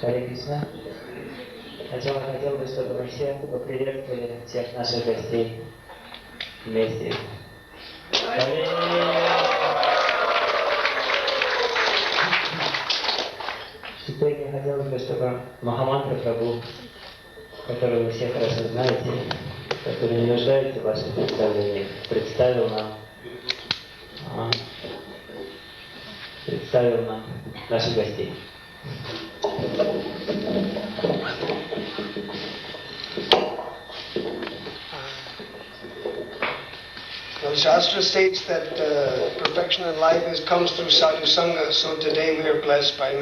Харе Кришна. Сначала хотел бы, чтобы мы все поприветствовали всех наших гостей вместе. Теперь мне хотелось бы, чтобы Махамантра Прабху, которого вы все хорошо знаете, который не нуждается в ваших представлениях, представил нам наших гостей. The Shastra states that perfection in life comes through sadhu sangha, so today we are blessed by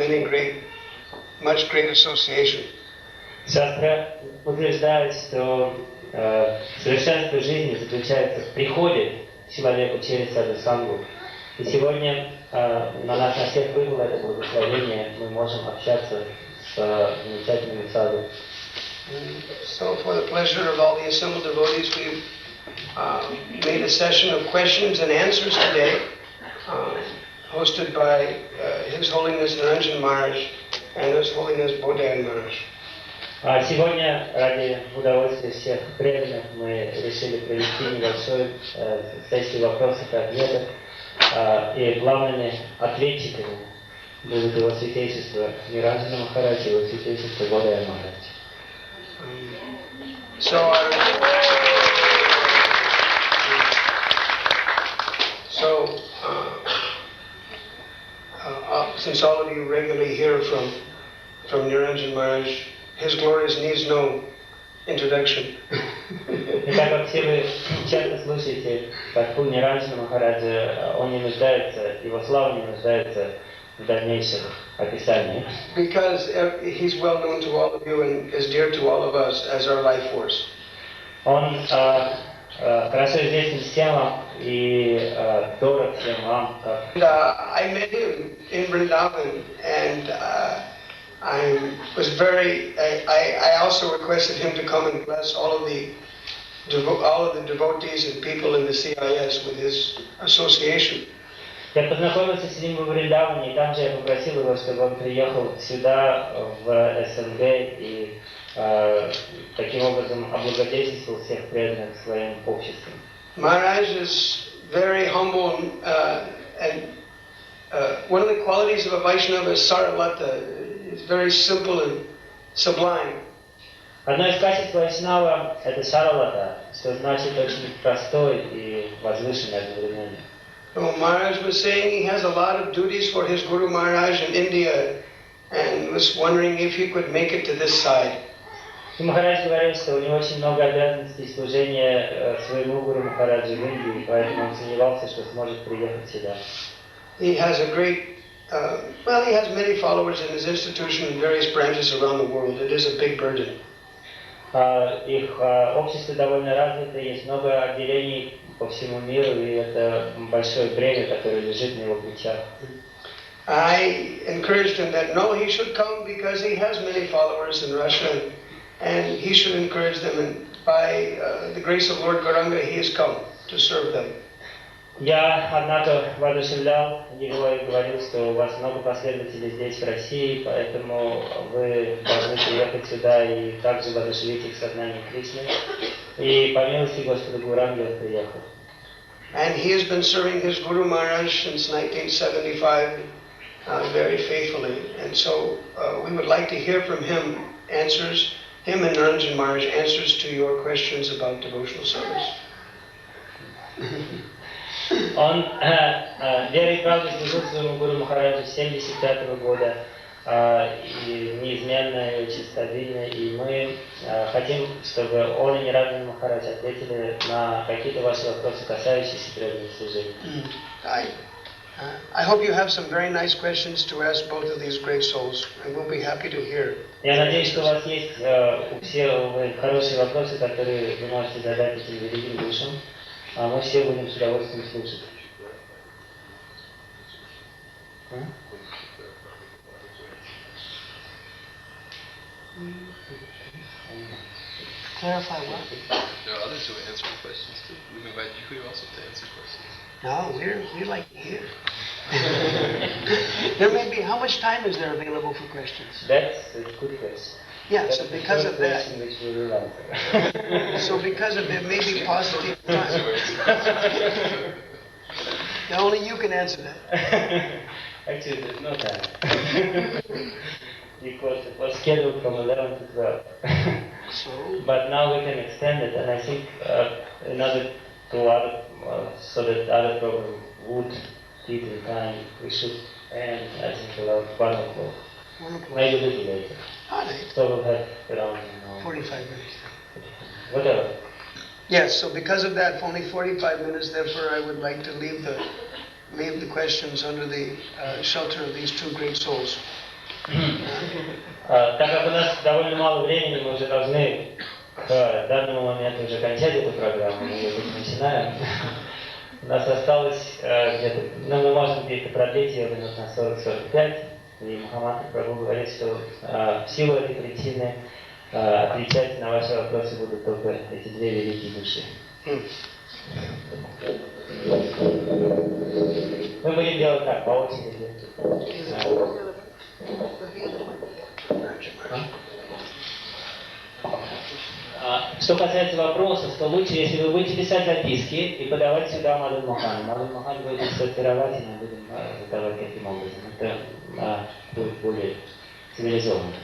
much great association. Шастра утверждает, что совершенство жизни заключается в приходе к человеку через саду сангу. И сегодня на нас на всех выпало это благословение, мы можем общаться с замечательными саду. So for the pleasure of all the assembled devotees, we've made a session of questions and answers today, hosted by His Holiness Naranjan Maharaj and His Holiness Bodhayan Maharaj. Сегодня ради удовольствия всех преданных мы решили провести небольшую сессию вопросов и ответов, и главными ответчиками будут его святейшество Наранджана Махарадж и его святейшество Бодгаян Магарадж. Since all of you regularly hear from Naranjan Maharaj, his glories needs no introduction. И так как все вы часто слушаете Матху Наранджана Махараджа, он не нуждается, его слава не нуждается в дальнейших описаниях. Because he's well known to all of you and is dear to all of us as our life force. Он хорошо известен всем вам и дорог всем вам. I met him in Vrindavan and I also requested him to come and bless all of the devotees and people in the CIS with his association. Я познакомился с ним в Вриндаване, и там же я попросил его, чтобы он приехал сюда, в СНГ, и таким образом облагодетельствовал всех преданных своим обществом. Maharaj is very humble and one of the qualities of a Vaishnava is Saralata. It's very simple and sublime. Одно из качеств Вайшнава – это Саралата, что значит очень простой и возвышенный одновременно. So Maharaj was saying he has a lot of duties for his Guru Maharaj in India and was wondering if he could make it to this side. И Махарадж говорил, что у него очень много обязанностей служения своему Гуру Махараджу в Индии, поэтому он сомневался, что сможет приехать сюда. He has a great, he has many followers in his institution in various branches around the world. It is a big burden. Их общество довольно развито, есть много отделений по всему миру, и это большое бремя, которое лежит на его плечах. I encouraged him that no, he should come because he has many followers in Russia, and he should encourage them. And by the grace of Lord Gauranga, he has come to serve them. Я, однако, воодушевлял его и говорил, что у вас много последователей здесь, в России, поэтому вы должны приехать сюда и также воодушевить их сознание Кришны. И по милости Господа Гауранги он приехал. And he has been serving his Guru Maharaj since 1975 very faithfully. And so we would like to hear from him and Naranjan Maharaj answers to your questions about devotional service. Он верой и правдой служил своему Гуру Махараджу с 1975 года, и неизменно и очень стабильно, и мы хотим, чтобы он и Наранджан Махарадж ответили на какие-то ваши вопросы, касающиеся преданного служения. I hope you have some very nice questions to ask both of these great souls, and we'll be happy to hear. Я надеюсь, что у вас есть у всех хорошие вопросы, которые вы можете задать этим великим душам. А мы все будем с удовольствием слушать. Clarify what? There are others who are answering questions too. We invite you also to answer questions. No, we like to hear. There may be, how much time is there available for questions? That's a good question. Yeah, so because of that, Question which we will answer. so because of there may be positive time. Now only you can answer that. Actually, there's no time. Because it was scheduled from 11 to 12. So, But now we can extend it, and I think another 2 hours, so that other program would fit in time, we should end, I think, around 1 o'clock. 1 o'clock. Maybe a little later. All right. So we'll have around 45 minutes. whatever. Yes, so because of that, for only 45 minutes, therefore I would like to leave the questions under the shelter of these two great souls. Так как у нас довольно мало времени, мы уже должны к данному моменту уже кончать эту программу, мы ее только начинаем. У нас осталось где-то, мы можем где-то продлить ее минут на 40-45, и Махамантра Прабху говорит, что в силу этой причины отвечать на ваши вопросы будут только эти две великие души. Мы будем делать так, по очереди. Что касается вопросов, то лучше, если вы будете писать записки и подавать сюда Мадан Махану. Мадан Махан будет их сортировать, и мы будем задавать таким образом. Это будет более цивилизованно.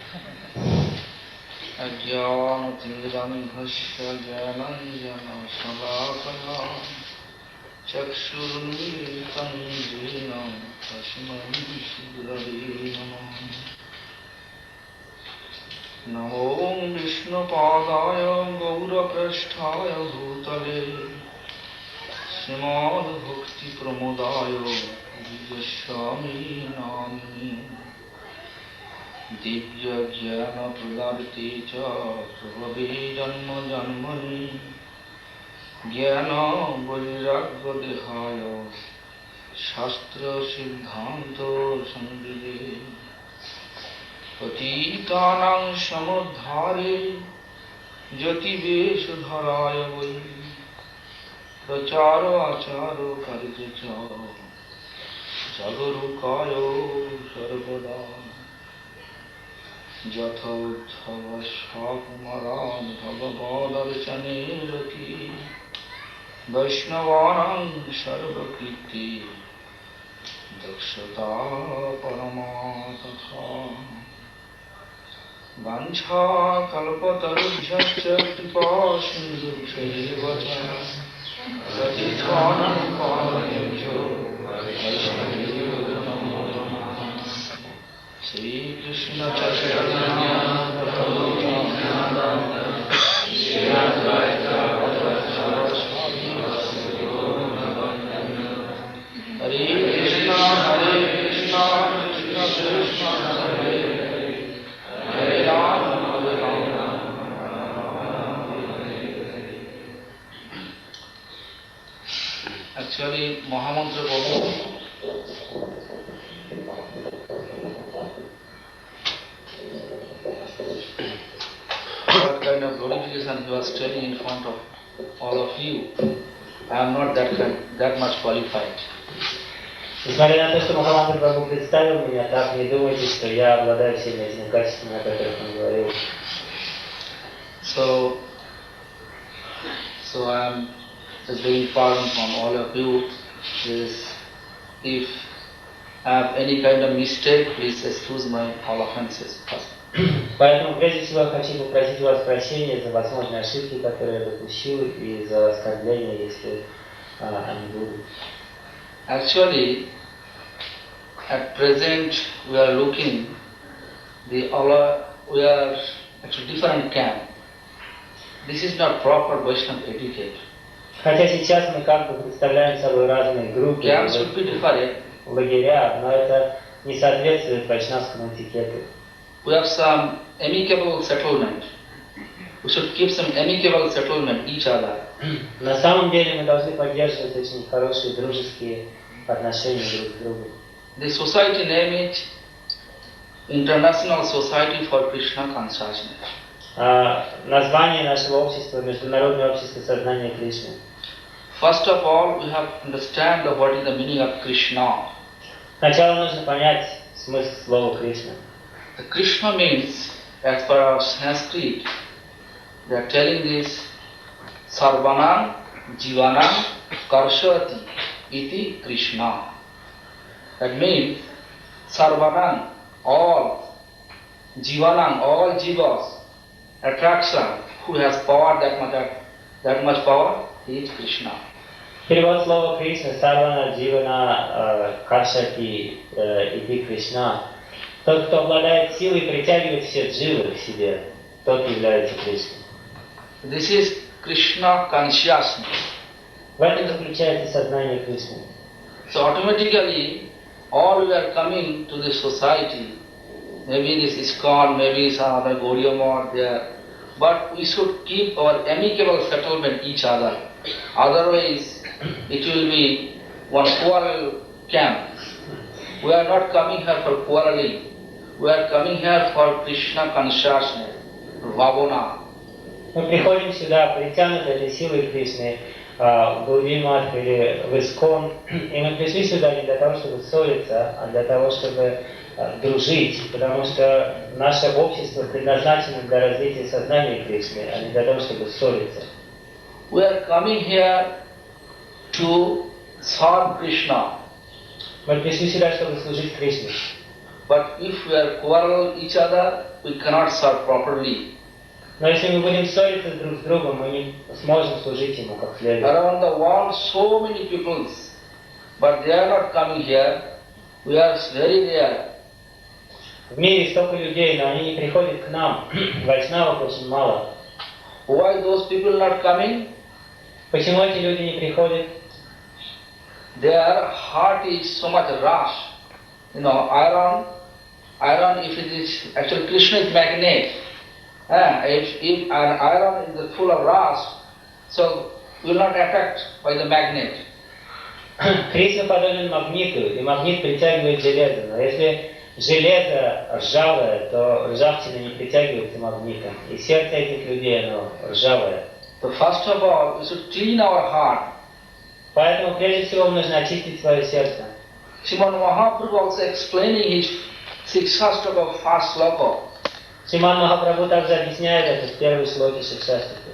Namo Vishnu Padaya Gaura Prasthaya Bhutale Srimad Bhakti Pramodaya Vijashami Nami Divya Jnana Pradarti Cha Prabhavi Janma Janmani Jnana Vairagya Dehaya Shastra Siddhanta Sangile पतितानां समुद्धारे ज्योतिवेशधराय वै प्रचारो आचारो परिचयो जागरूकाय सर्वदा यथोत्थवशाकुमारान् भगवदर्चने रति वैष्णवानां सर्वकीर्ति दक्षता परमा तथा Vancha kalpatarubhyascha kripa sindhubhyaiva ca Ratitvanam pavanebhyo vaishnavibhyo namo namaha Shri Krishna Chaitanya Prabhu Nityananda Shri Advaita Gadadhara Swami Hare Krishna Krishna Krishna Hare Actually, Mahamantra Prabhu, what kind of glorification he was telling in front of all of you, I am not that much qualified. Несмотря на то, что Махамантра Прабху представил меня, так не думайте, что я обладаю всеми этими качествами, о которых он говорил. So I am just being pardon from all of you. If I have any kind of mistake, please excuse my all offenses first. Поэтому, прежде всего, я хочу попросить у вас прощения за возможные ошибки, которые я допустил, и за оскорбления, если они будут. Actually, at present we are looking, we are actually different camp. This is not proper Vaishnava etiquette. Хотя сейчас мы как бы представляем собой разные группы, Camps should be different. лагеря, но это не соответствует вайшнавскому этикету. We have some amicable settlement. We should keep some amicable settlement each other. На самом деле мы должны поддерживать очень хорошие дружеские отношения друг к другу. The society name it International Society for Krishna Consciousness. Название нашего общества — Международное общество сознания Кришны. First of all, we have to understand what is the meaning of Krishna. Сначала нужно понять, смысл слова Кришна? Krishna means, as per Sanskrit, they are telling this, Sarvanam Jivanam Karshati iti Krishna. That means, Sarvanam, all, Jivanam, all jivas, attraction, who has power, that much power, he is Krishna. Перевод слова Кришна, Сарвана, Дживана, Каршати, иди Кришна. Тот, кто обладает силой, притягивает все дживы к себе, тот является Кришной. This is Krishna consciousness. В этом заключается сознание Кришны. So automatically, all we are coming to the society, maybe this Iskcon, maybe some other Gaudiya Maharaj there, but we should keep our amicable settlement each other. Otherwise, it will be one quarrel camp. We are not coming here for quarreling. We are coming here for Krishna consciousness, Bhavana. Мы приходим сюда, притянуты этой силой Кришны, в Гопинатх или в Исккон, и мы пришли сюда не для того, чтобы ссориться, а для того, чтобы дружить, потому что наше общество предназначено для развития сознания Кришны, а не для того, чтобы ссориться. We are coming here to serve Krishna. Мы пришли сюда, чтобы служить Кришне. But if we are quarrel each other, we cannot serve properly. Но если мы будем ссориться друг с другом, мы не сможем служить Ему как следует. Around the world, so many people, but they are not coming here. We are very rare. В мире столько людей, но они не приходят к нам. Вайшнавов очень мало. Why those people not coming? Почему эти люди не приходят? Their heart is so much rush. You know, iron, if it is, actually Krishna is magnet. If an iron is full of rust, so will not attract by the magnet. Кришна подобен магниту, и магнит притягивает железо. Но если железо ржавое, то ржавчина не притягивается магнитом. И сердце этих людей, оно ржавое. So first of all, we should clean our heart. Поэтому прежде всего нужно очистить свое сердце. Srimad Mahaprabhu also explaining his Sikshastaka first sloka. Шримад Махапрабху также объясняет это в первой шлоке Шикшастаки.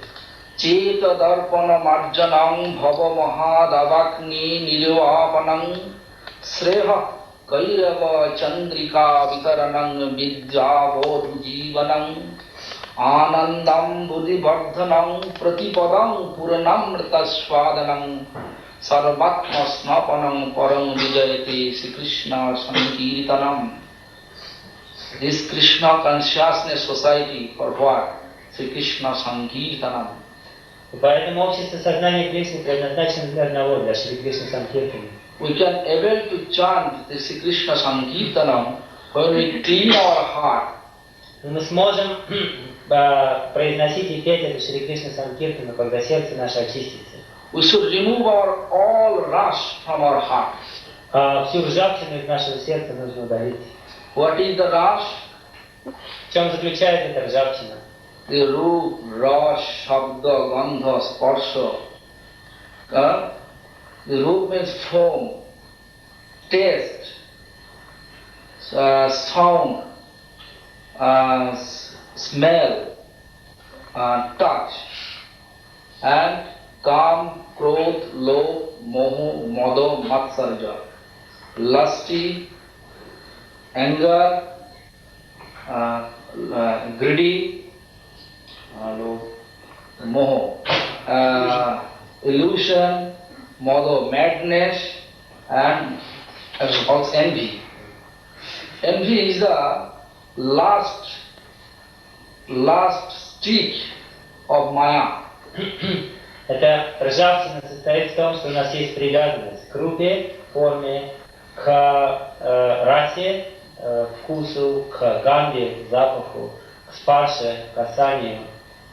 Cheta darpana marjanam bhava mahadavakni nilvapanam sreha kairava chandrika vitaranam vidya bodhu jivanam anandam buddhivardhanam pratipadam puranamrita swadanam sarvatma snapanam param vijayate Sri Krishna sankirtanam. This Krishna consciousness society for what? Sri Krishna sankirtanam. И поэтому общество сознания Кришны предназначено для одного, для Шри Кришны Санкиртана. We can able to chant the Sri Krishna sankirtanam when we clean our heart. Мы сможем произносить и петь эту Шри Кришна Санкиртану, когда сердце наше очистится. We should remove our all rust from our heart. Всю ржавчину из нашего сердца нужно удалить. What is the rust? В чем заключается эта ржавчина? The root, rasa, shabda, gandha, sparsha. The root means form, taste, sound, smell, touch, and काम, क्रोध, लोभ, मोह, मद, मत्सर्य, lusty, anger, greedy, moh, illusion, mada, madness, and also envy. Envy is the last stick of Maya. Эта ржавчина состоит в том, что у нас есть привязанность к рупе, форме, к расе, вкусу, к ганге, запаху, к спарше, касанию,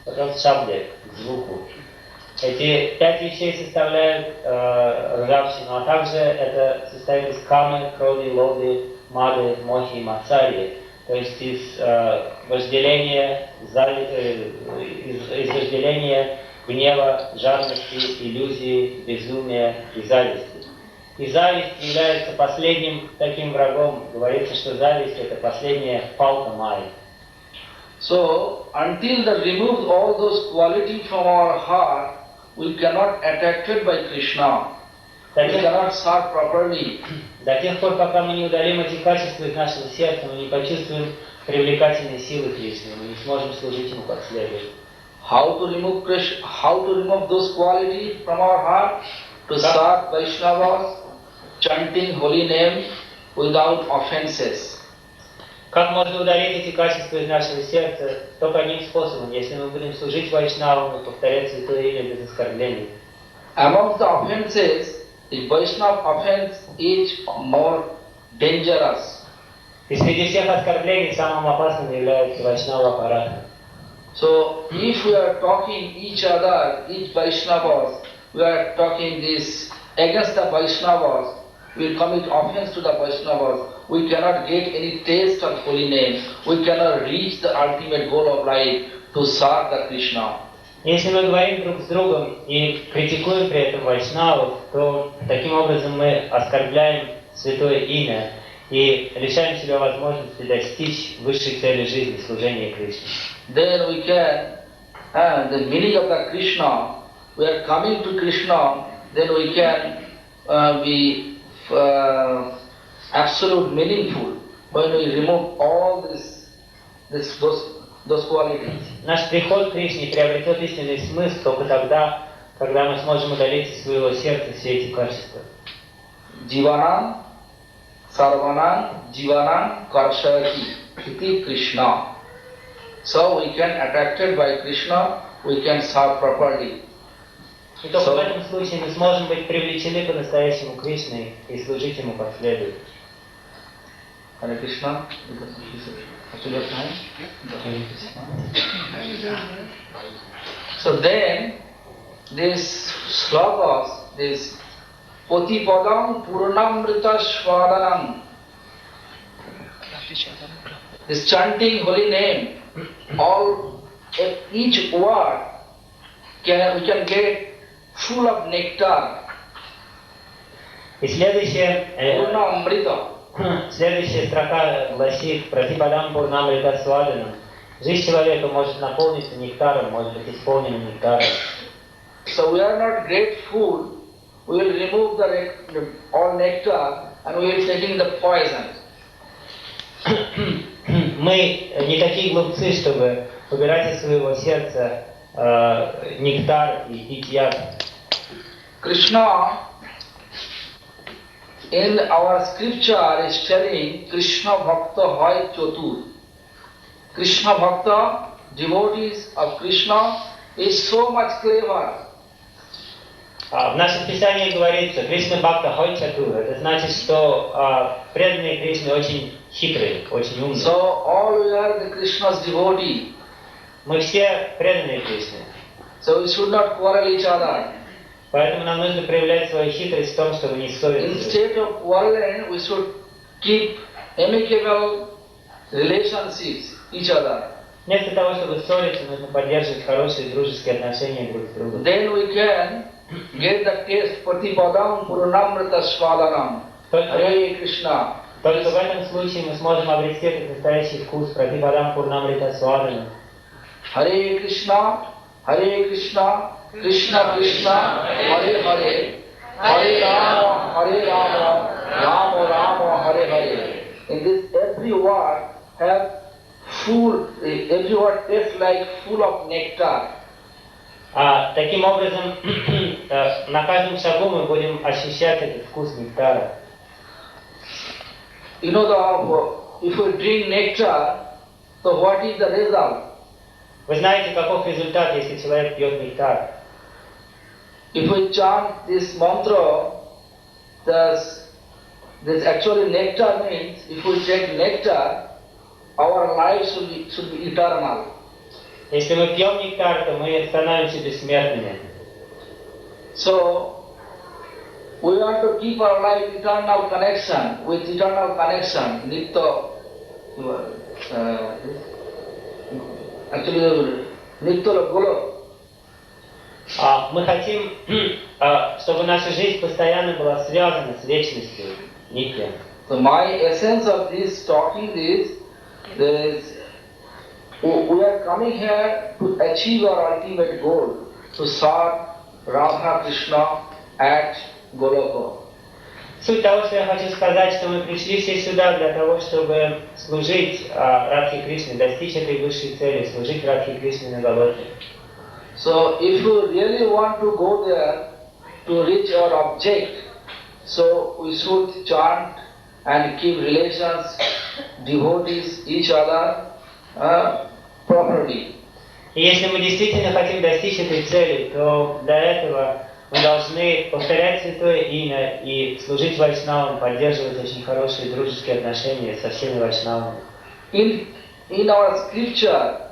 потом шабде, к звуку. Эти 5 вещей составляют ржавчину, а также это состоит из камы, крови, лоби, мады, мохи и мацарьи, то есть из вожделения, из вожделения, гнева, жадности, иллюзии, безумия и зависти. И зависть является последним таким врагом. Говорится, что зависть это последняя палка Майи. So, until that removes all those qualities from our heart, we cannot attracted by Krishna. We cannot serve properly. До тех пор, пока мы не удалим эти качества из нашего сердца, мы не почувствуем привлекательной силы Кришны, мы не сможем служить Ему как следует. How to remove those qualities from our heart? To serve Vaishnavas, chanting holy name without offenses. Как можно удалить эти качества из нашего сердца? Только одним способом, если мы будем служить Вайшнавам и повторять святое имя без оскорблений. Among the offenses, the Vaishnava offense is more dangerous. И среди всех оскорблений самым опасным является Вайшнава аппарат. So, if we are talking each other, each Vaishnavas, we are talking this against the Vaishnavas, we will commit offense to the Vaishnavas, we cannot get any taste of holy name, we cannot reach the ultimate goal of life to serve the Krishna. Если мы говорим друг с другом и критикуем при этом вайшнавов, то таким образом мы оскорбляем святое имя и лишаем себя возможности достичь высшей цели жизни, служения Кришне. Then we can, the meaning of the Krishna, we are coming to Krishna, then we can be absolute meaningful when we remove all those qualities. Наш приход к Кришне приобретет истинный смысл только тогда, когда мы сможем удалить из своего сердца все эти качества. Jivanam, Sarvanam, Jivanam, Karshayati, Iti Krishna. So we can attracted by Krishna, we can serve properly. И только в этом случае мы сможем быть привлечены по-настоящему Кришной и служить Ему как следует. Hare Krishna. So then, this slokas, this Patipadam Purnamrita Swadanam, this chanting holy name, each word we can get full of nectar. И следующая Purnamrita. Следующая строка гласит «Пратипадам пурнамрита сваданам». Жизнь человека может наполниться нектаром, может быть исполнена нектаром. So we are not grateful. We will remove all nectar and we will taking the poison. Мы не такие глупцы, чтобы убирать из своего сердца нектар и пить яд. Krishna, in our scripture is telling Krishna Bhakta Hai Chatur. Krishna Bhakta, devotees of Krishna, is so much clever. В нашем Писании говорится «Кришна Бхакта Хой Чатур». Это значит, что преданные Кришны очень хитрые, очень умные. So all we are the Krishna's devotee. Мы все преданные Кришны. So we should not quarrel each other. Поэтому нам нужно проявлять свою хитрость в том, чтобы не ссориться. Instead of quarreling, we should keep amicable relationships each other. Вместо того, чтобы ссориться, нужно поддерживать хорошие дружеские отношения друг с другом. Then we can get the taste Patipadam Purnamrita Swadanam. Hare Krishna. Только в этом случае мы сможем обрести этот настоящий вкус Пратипадам Пурнамрита Сваданам. Hare Krishna, Krishna Krishna, Hare Hare, Hare Rama, Rama Rama, Hare Hare. In this every word have full, every word tastes like full of nectar. Таким образом, на каждом шагу мы будем ощущать этот вкус нектара. You know, if we drink nectar, so what is the result? Вы знаете, каков результат, если человек пьет нектар? If we chant this mantra, this actually nectar means, if we take nectar, our life should be eternal. Если мы пьем нектар, то мы становимся бессмертными. So, we want to keep our life eternal connection, with eternal connection, Nitya, actually, Nitya Golo. Мы хотим, чтобы наша жизнь постоянно была связана с вечностью, нитья. So my essence of this talking is we are coming here to achieve our ultimate goal, to serve Radha Krishna at Goloka. Суть того, что я хочу сказать, что мы пришли все сюда для того, чтобы служить Радхе Кришне, достичь этой высшей цели, служить Радхе Кришне на Галоке. So if you really want to go there to reach our object, so we should chant and keep relations, devotees, each other properly. И если мы действительно хотим достичь этой цели, то для этого мы должны повторять Святое Имя и служить вайшнавам, поддерживать очень хорошие дружеские отношения со всеми вайшнавами. In our scripture,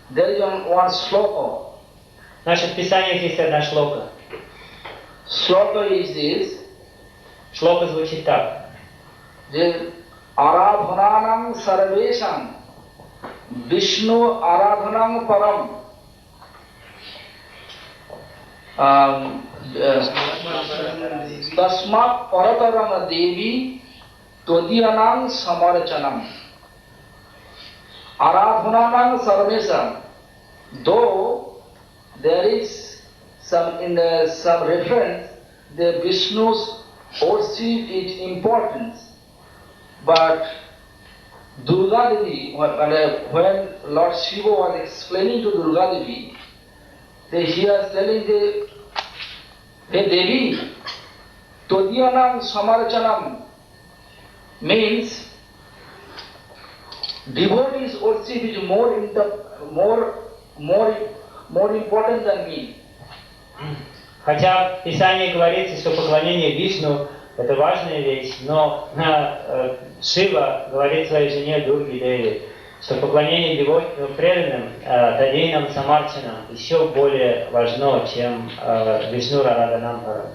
there is one sloka. В наших писаниях есть одна шлока. Sloka is this. Шлока звучит так. Aradhananam sarvesham Vishnu aradhanam param Tasmat parataram devi todiyanam samarachanam. Aradhananam sarvesham. Though there is some reference, the Vishnu's worship is important, but Durga Devi, when Lord Shiva was explaining to Durga Devi, he was telling the Hey Devi, Todiyanam Samarachanam means devotees worship is more important than me. Хотя в Писании говорится, что поклонение Вишну – это важная вещь, но Шива говорит своей жене Дурге Деви, что поклонение преданным, Тадейнам Самарчанам еще более важно, чем Вишну Рарадханам.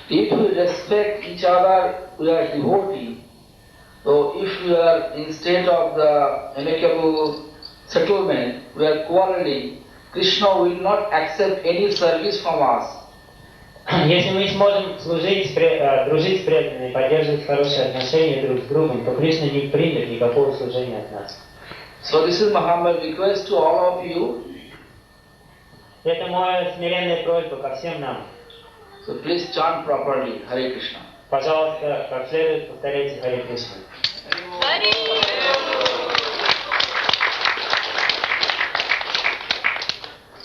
If we respect each other, we are devotee. So if we are instead of the amicable settlement, we are quarreling, Krishna will not accept any service from us. Если мы сможем служить, дружить с преданными, поддерживать хорошие отношения друг с другом, то Кришна не примет никакого служения от нас. So this is my humble request to all of you. Это моя смиренная просьба ко всем нам. So please chant properly, Hare Krishna. Пожалуйста, как следует повторяйте Харе Кришна.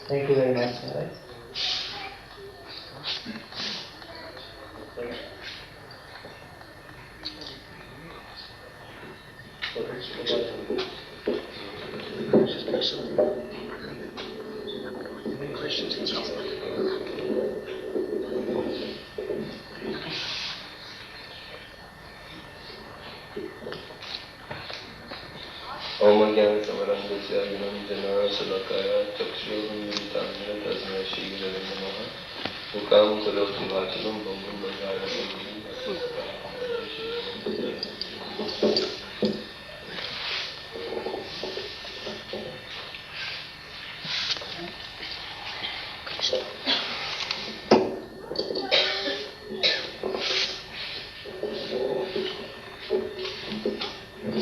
Thank you very much. Any questions and so on? Om Gyan Samarandasya Vinanjana Salakaya Chakshurumilitam Tasmaya Shri Namaha Mukam Karotu Vachanam Bambam Bangara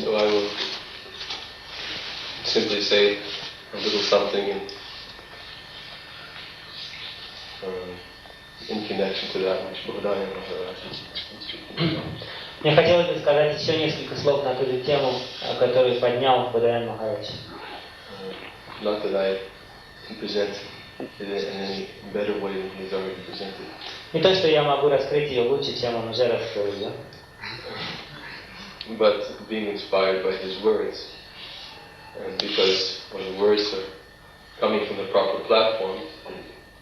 So I will simply say a little something in connection to that which Bodhayan Maharaj. Мне хотелось бы сказать еще несколько слов на ту же тему, которую поднял Бодгаян Махарадж. Not that I can present it in any better way than he's already presented. Не то, что я могу раскрыть ее лучше, чем он уже раскрыл ее. But being inspired by his words, and because when the words are coming from the proper platform,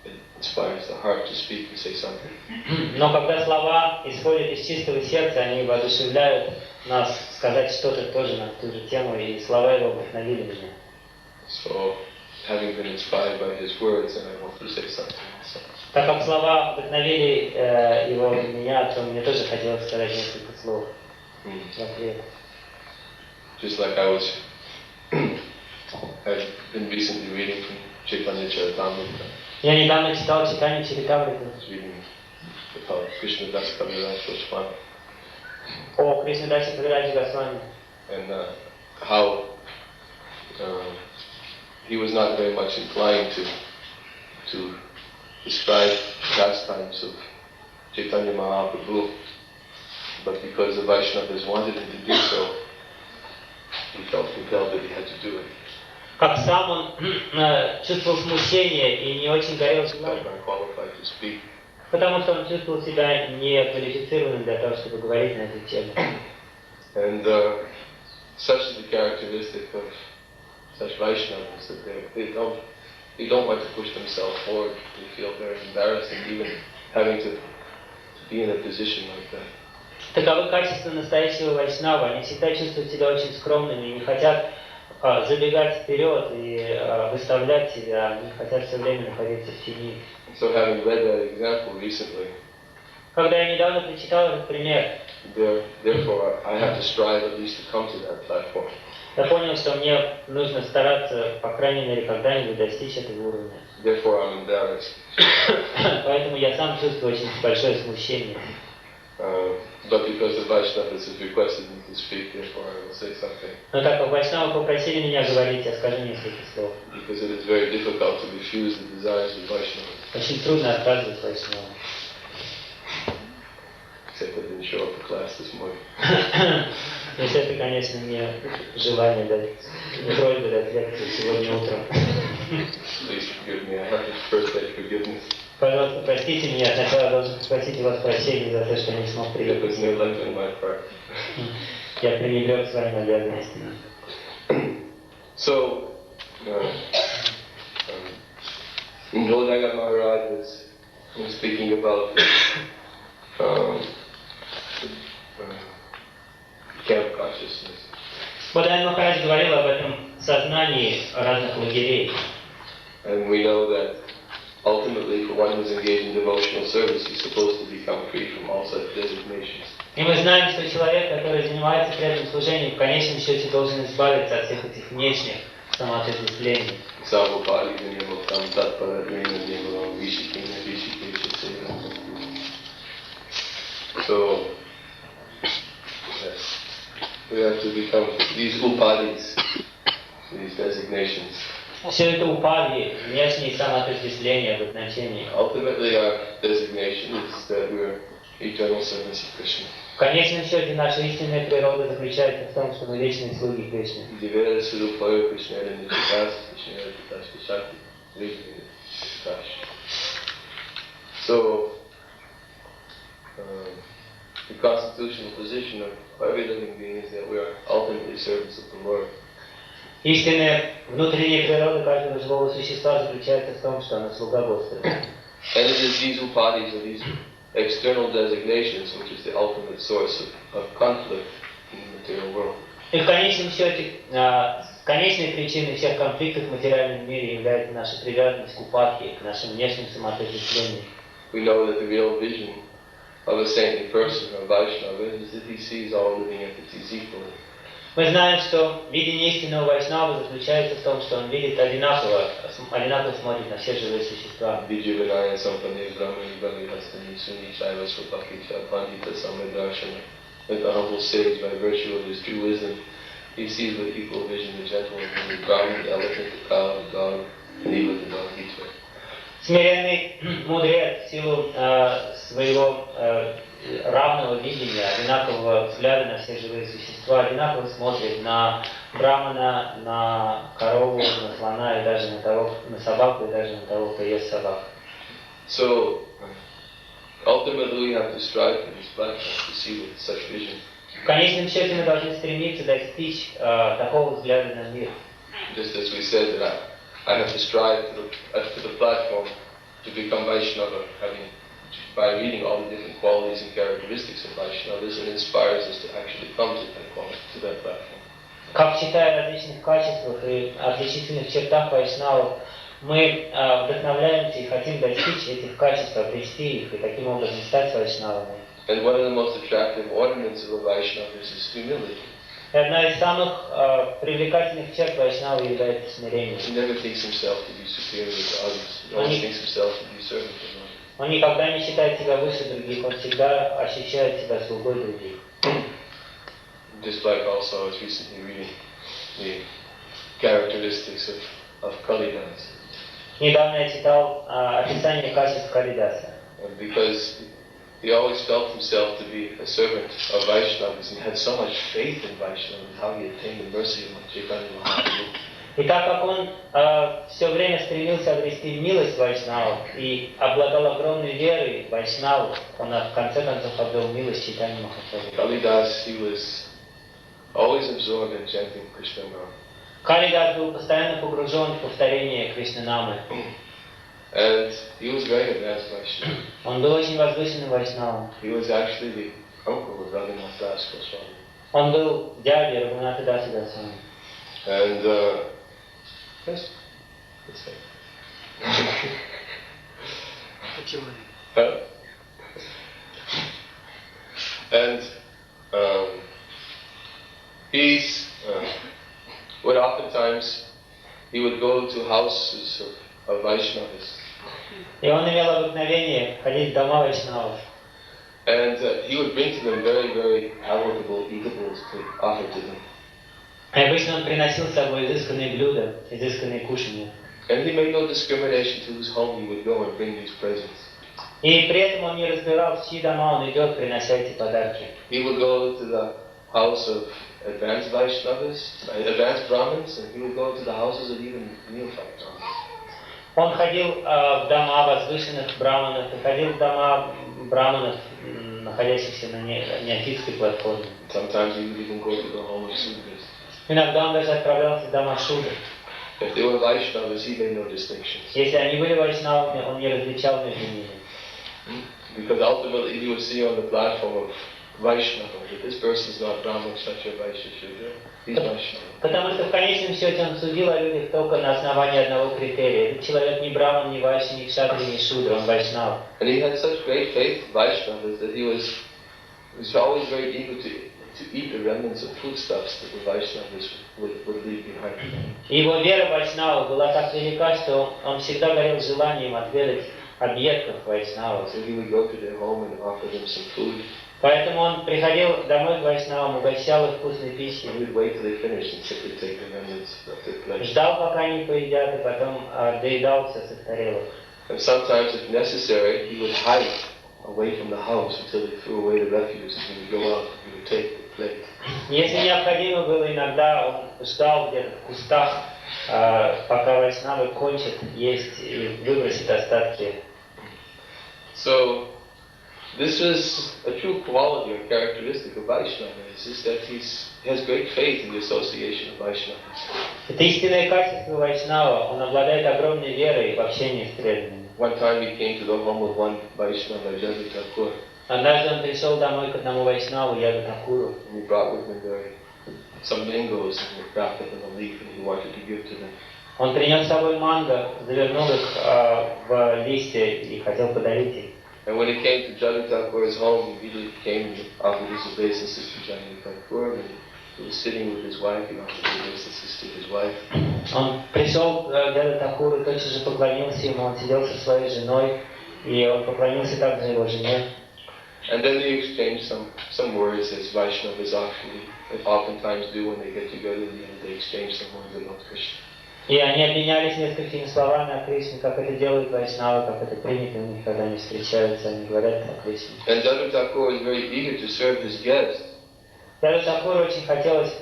it inspires the heart to speak and say something. Но когда слова исходят из чистого сердца, они воодушевляют нас сказать что-то тоже на ту же тему, и слова его вдохновили меня. So, having been inspired by his words, and I want to say something. Так как слова вдохновили его меня, то мне тоже хотелось сказать несколько слов. Just like I've been recently reading from Chaitanya Charitamrita, Я недавно читал читание Чаритамриты. About Krishna Das Kaviraj Goswami. О Кришнадасе Кавираджи Госвами. And how he was not very much inclined to describe pastimes of Chaitanya Mahaprabhu, but because the Vaishnavas wanted him to do so, he felt compelled that he had to do it. Как сам он чувствовал смущение и не очень горел желанием, Unqualified to speak. потому что он чувствовал себя неквалифицированным для того, чтобы говорить на эту тему. And such is the characteristic of such Vaishnavas that they don't want to push themselves forward. They feel very embarrassed and even having to be in a position like that. Таковы качества настоящего вайшнава. Они всегда чувствуют себя очень скромными и не хотят забегать вперед и выставлять себя, они хотят все время находиться в тени. So having read that example recently, Когда я недавно прочитал этот пример, therefore I have to strive at least to come to that platform. я понял, что мне нужно стараться, по крайней мере, когда-нибудь достичь этого уровня. Therefore I'm embarrassed. Поэтому я сам чувствую очень большое смущение. But because the Vaishnavas has requested me to speak, therefore I will say something. Но так как вайшнавы попросили меня говорить, я скажу несколько слов. Because it is very difficult to refuse the desires of Vaishnavas. Очень трудно отказывать вайшнавам. Except I didn't show up for class this morning. То есть это, конечно, не желание дать, не просьба дать лекцию сегодня утром. Please forgive me. I have to first beg forgiveness. Пожалуйста, простите меня, сначала я должен попросить у вас прощения за то, что не смог It приехать was сегодня. neglect on my part. Я пренебрег своими обязанностями. So, Bhakti Maharaj was speaking about camp consciousness. Бодхаян Махарадж говорил об этом сознании разных лагерей. And we know that ultimately, for one who's engaged in devotional service, he's supposed to become free from all such designations. И мы знаем, что человек, который занимается преданным служением, в конечном счете должен избавиться от всех этих внешних самоотождествлений. So, yes, we have to become these upadis, these designations. Все это упади, внешние самоотождествления, обозначения. Ultimately, our designation is that we're eternal servants of Krishna. В конечном счете наша истинная природа заключается в том, что мы вечные слуги Кришны. So, the constitutional position of every living being is that we are ultimately servants of the Lord. Истинная внутренняя природа каждого живого существа заключается в том, что она слуга Господа. And it is these upadis, or these external designations, which is the ultimate source of conflict in the material world. И в конечном счете, конечной причиной всех конфликтов в материальном мире является наша привязанность к упадке, к нашим внешним самоотождествлениям. We know that the real vision of a saintly person, or Vaishnava, is that he sees all living entities equally. Мы знаем, что видение истинного вайшнава заключается в том, что он видит одинаково смотрит на все живые существа. Like the humble sage, by virtue of his true wisdom, he sees with equal vision the gentleman, the Brahman, the elephant, the cow, the dog, and even the Bhakti. Смиренный мудрец в силу своего равного видения, одинакового взгляда на все живые существа, одинаково смотрит на брамана, на корову, на слона и даже на собаку, и даже на того, кто ест собак. So, ultimately we have to strive for this platform to see with such vision. В конечном счете мы должны стремиться достичь такого взгляда на мир. Just as we said that I have to strive to the platform to become Vaishnava, by reading all the different qualities and characteristics of Vaishnavas, it inspires us to actually come to that platform. Как читая о различных качествах и отличительных чертах вайшнавов, мы вдохновляемся и хотим достичь этих качеств, обрести их и таким образом стать вайшнавами. And one of the most attractive ornaments of a Vaishnava is his humility. И одна из самых привлекательных черт вайшнавы является смирение. He never thinks himself to be superior to others. He always thinks himself to be servant to others. Он никогда не считает себя выше других, он всегда ощущает себя слугой других. Just like also I was recently reading the characteristics of Kalidas. Недавно я читал описание качеств Калидаса. Because he always felt himself to be a servant of Vaishnavas and he had so much faith in Vaishnavas, how he attained the mercy of Chaitanya Mahaprabhu. И так как он все время стремился обрести милость Вайшнавов и обладал огромной верой в Вайшнавов, он в конце концов обрел милость Чайтаньи Махапрабху. Kalidas, he was always absorbed in chanting Krishna Nama. Калидас был постоянно погружен в повторение Кришнанамы. And he was very advanced Vaishnava. Он был очень возвышенным Вайшнавом. He was actually the uncle of Raghunath Das Goswami. Он был дядей Рагунатха Даса Госвами. And yes, that's it. And he's would oftentimes he would go to houses of Vaishnavas. И он имел обыкновение ходить в дома Вайшнавов. And he would bring to them very, very palatable eatables to offer to them. И обычно он приносил с собой изысканные блюда, изысканные кушанья. And he made no discrimination to whose home he would go and bring these presents. И при этом он не разбирал, в чьи дома он идет, принося эти подарки. He would go to the house of advanced Vaishnavas, advanced Brahmins, and he would go to the houses of even neophyte Brahmins. Он ходил в дома возвышенных браманов, и ходил в дома браманов, находящихся на неофитской платформе. Sometimes he would even go to the home of Sudras. Иногда он даже отправлялся в дома Шудры. If they were Vaishnavas, he made no distinctions. Если они были вайшнавами, он не различал между ними. Because ultimately he would see on the platform of Vaishnava that this person is not Brahman, Kshatriya, Vaishya, Shudra. He's Vaishnava. Потому что в конечном счете он судил о людях только на основании одного критерия. Этот человек не браман, не вайшя, не кшатри, не шудра, он вайшнав. And he had such great faith in Vaishnavas that he was always very eager to eat the remnants of foodstuffs that the Vaishnavas would leave behind. И его вера в вайшнава была так велика, что он всегда горел желанием отведать объедков вайшнавов. So he would go to their home and offer them some food. Поэтому он приходил домой к вайшнавам, угощал их вкусной пищей. He would wait till they finished and simply take the remnants of their plate. Ждал, пока они поедят, и потом доедал все с их тарелок. And sometimes, if necessary, he would hide away from the house until they threw away the refuse, and he would go out and he would take the plate. Если необходимо было, иногда он ждал где-то в кустах, пока вайшнавы кончат есть и выбросят остатки. So, this was a true quality or characteristic of Vaishnava, is just that he has great faith in the association of Vaishnavas. Это истинное качество вайшнава, он обладает огромной верой в общении с преданными. One time he came to the home of one Vaishnava, Jagat Thakur, Однажды он пришел домой к одному вайшнаву, Яду Такуру. and he brought with him some mangoes and he wrapped up in a leaf and he wanted to give to them. Он принес с собой манго, завернул их в листья и хотел подарить их. And when he came to Jagat Thakur's home, he immediately came and offered his obeisances to Jagat Thakur, and he was sitting with his wife, he offered his obeisances to his wife. Он пришел к Яду Такуру, тотчас же поклонился ему, он сидел со своей женой, и он поклонился также его жене. And then they exchanged some words, as Vaishnavas oftentimes do when they get together, and they exchange some words about Krishna. И они обменялись несколькими словами о Кришне, как это делают вайшнавы, как это принято у них, когда они встречаются, они говорят о Кришне. And Jagat Thakur was very eager to serve his guest. Яду Такуру очень хотелось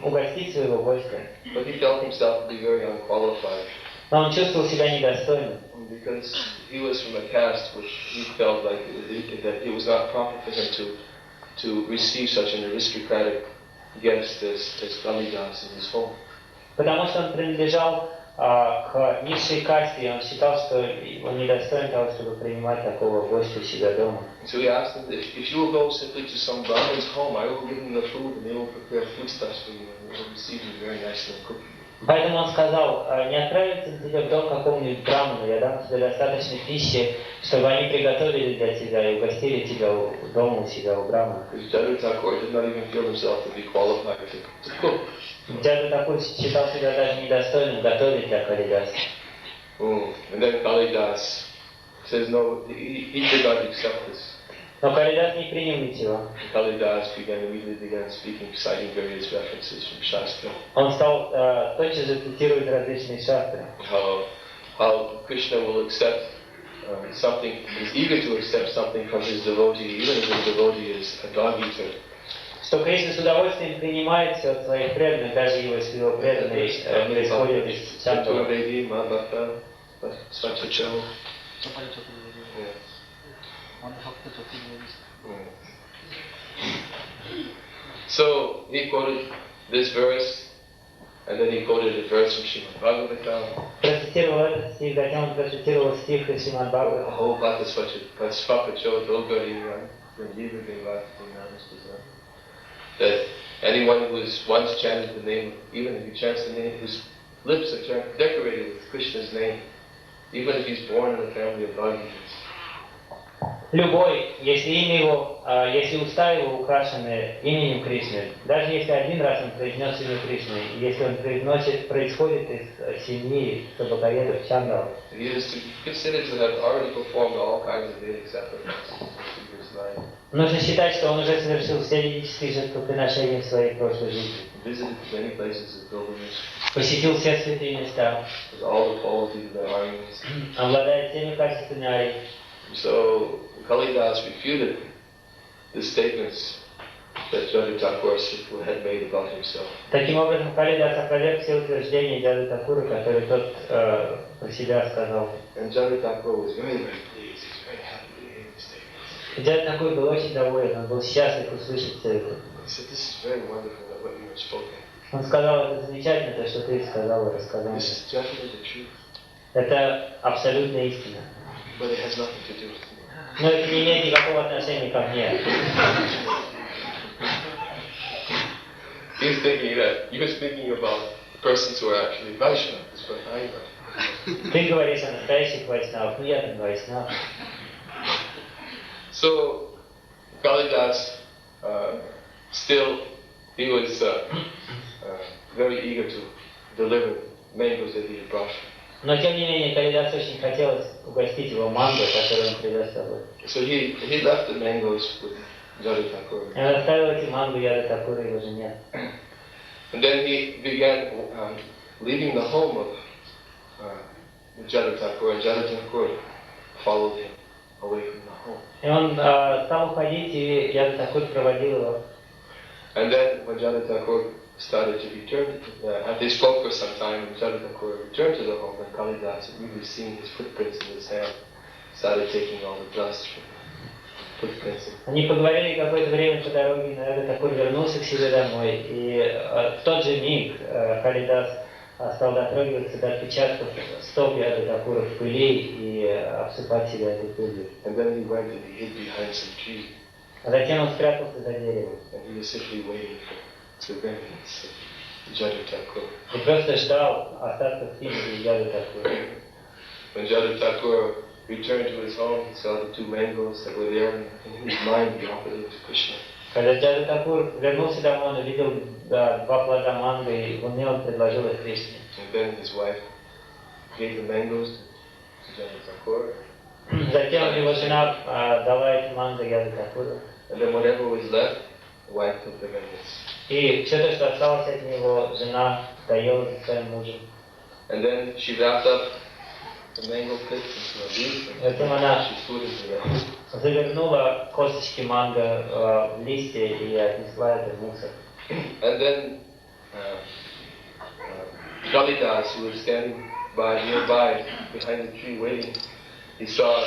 угостить своего гостя, But he felt himself to be very unqualified. но он чувствовал себя недостойным. Because he was from a caste which he felt like that it was not proper for him to receive such an aristocratic guest as Kalidas in his home. Потому что он принадлежал к низшей касте, и он считал, что он недостоин того, чтобы принимать такого гостя у себя дома. So he asked him, if you will go simply to some Brahmin's home, I will give them the food and they will prepare foodstuffs for you and they will receive you very nicely and cook you. Поэтому он сказал, не отправится тебе в дом какому-нибудь браману, я дам тебе достаточно пищи, чтобы они приготовили для тебя и угостили тебя дома у себя, у брамана. Jadavata Thakur did not even feel himself to be qualified to cook. Дядя Такур считал себя даже недостойным готовить для Калидаса. And then Kalidas says no, he did not accept this. Но Калидас не принял ничего. Kalidas immediately began speaking, citing various references from Shastra. Он стал тотчас же цитировать различные шастры. How Krishna will accept something, is eager to accept something from his devotee, even if his devotee is a dog-eater. Что Кришна с удовольствием принимает все от своих преданных, даже если его преданные происходят из Чандала. So he quoted this verse, and then he quoted a verse from Srimad Bhagavatam. Процитировал этот стих, затем он процитировал стих из Шримад Бхагаватам. Oh, that anyone who has once chanted the name, even if he chants the name, whose lips are decorated with Krishna's name, even if he's born in a family of dog-eaters. Любой, если имя его, если уста его украшены именем Кришны, даже если один раз он произнес имя Кришны, если он происходит из семьи собаковедов Чандала, he is considered to have already performed all kinds of Vedic sacrifices. Нужно считать, что он уже совершил все ведические жертвоприношения в своей прошлой жизни. Visited many places of pilgrimage. Посетил все святые места. With all the qualities of the Aryans. Обладает всеми качествами арий. So Kalidas refuted the statements that Jadavata Thakur had made about himself. Таким образом, Калидас опроверг все утверждения Джады Такура, которые тот про себя сказал. And Jadavata Thakur was very, very pleased. He was very happy to hear these statements. Джада Такур был очень доволен, он был счастлив услышать все это. He said, "This is very wonderful that what you have spoken. Он сказал, это замечательно, то, что ты сказал и рассказал. This is definitely the truth. Это абсолютная истина. But it has nothing to do with me." Но это не имеет никакого отношения ко мне. He's thinking that he was thinking about persons who are actually Vaishnavas, but I know. Ты говоришь о настоящих вайшнавах, ну я не вайшнав. So Kalidas still he was very eager to deliver mangoes that he had brought. Но тем не менее, Калидас очень хотелось угостить его манго, который он привез с собой. So he left the mangoes with Jadavata Thakur. И он оставил эти манго Джады Такура его жене. And then he began leaving the home of Jadavata Thakur, and Jadavata Thakur followed him away from the home. И он стал уходить, и Джада Такур проводил его. And then when Jadavata Thakur started to return, they spoke for some time, and Jadavata Thakur returned to the home, and Kalidas had really seen his footprints in the sand, started taking all the dust from the footprints. Они поговорили какое-то время по дороге, но Джада Такур вернулся к себе домой, и в тот же миг Калидас стал дотрагиваться до отпечатков стоп Джады Такура в пыли и обсыпать себя этой пылью. And then he went and he hid behind some tree. А затем он спрятался за деревом. And he was simply waiting for the remnants of Jadavata Thakur. И просто ждал остатков пищи Джады Такура. When Jadavata Thakur returned to his home, he saw the two mangoes that were there, and in his mind he offered them to Krishna. Когда Джада Такур вернулся домой, он увидел два плода манго, и в уме он предложил их Кришне. And then his wife gave the mangoes to Jadavata Thakur. Затем его жена дала эти манго Джаде Такуру. And then whatever was left, the wife took the remnants. И все то, что осталось от него, жена доела за своим мужем. And then she wrapped up the mango pits into a leaf, and she threw it into the mouth. Завернула косточки манго в листья и отнесла это в мусор. And then Kalidas, who was standing nearby, behind the tree waiting, he saw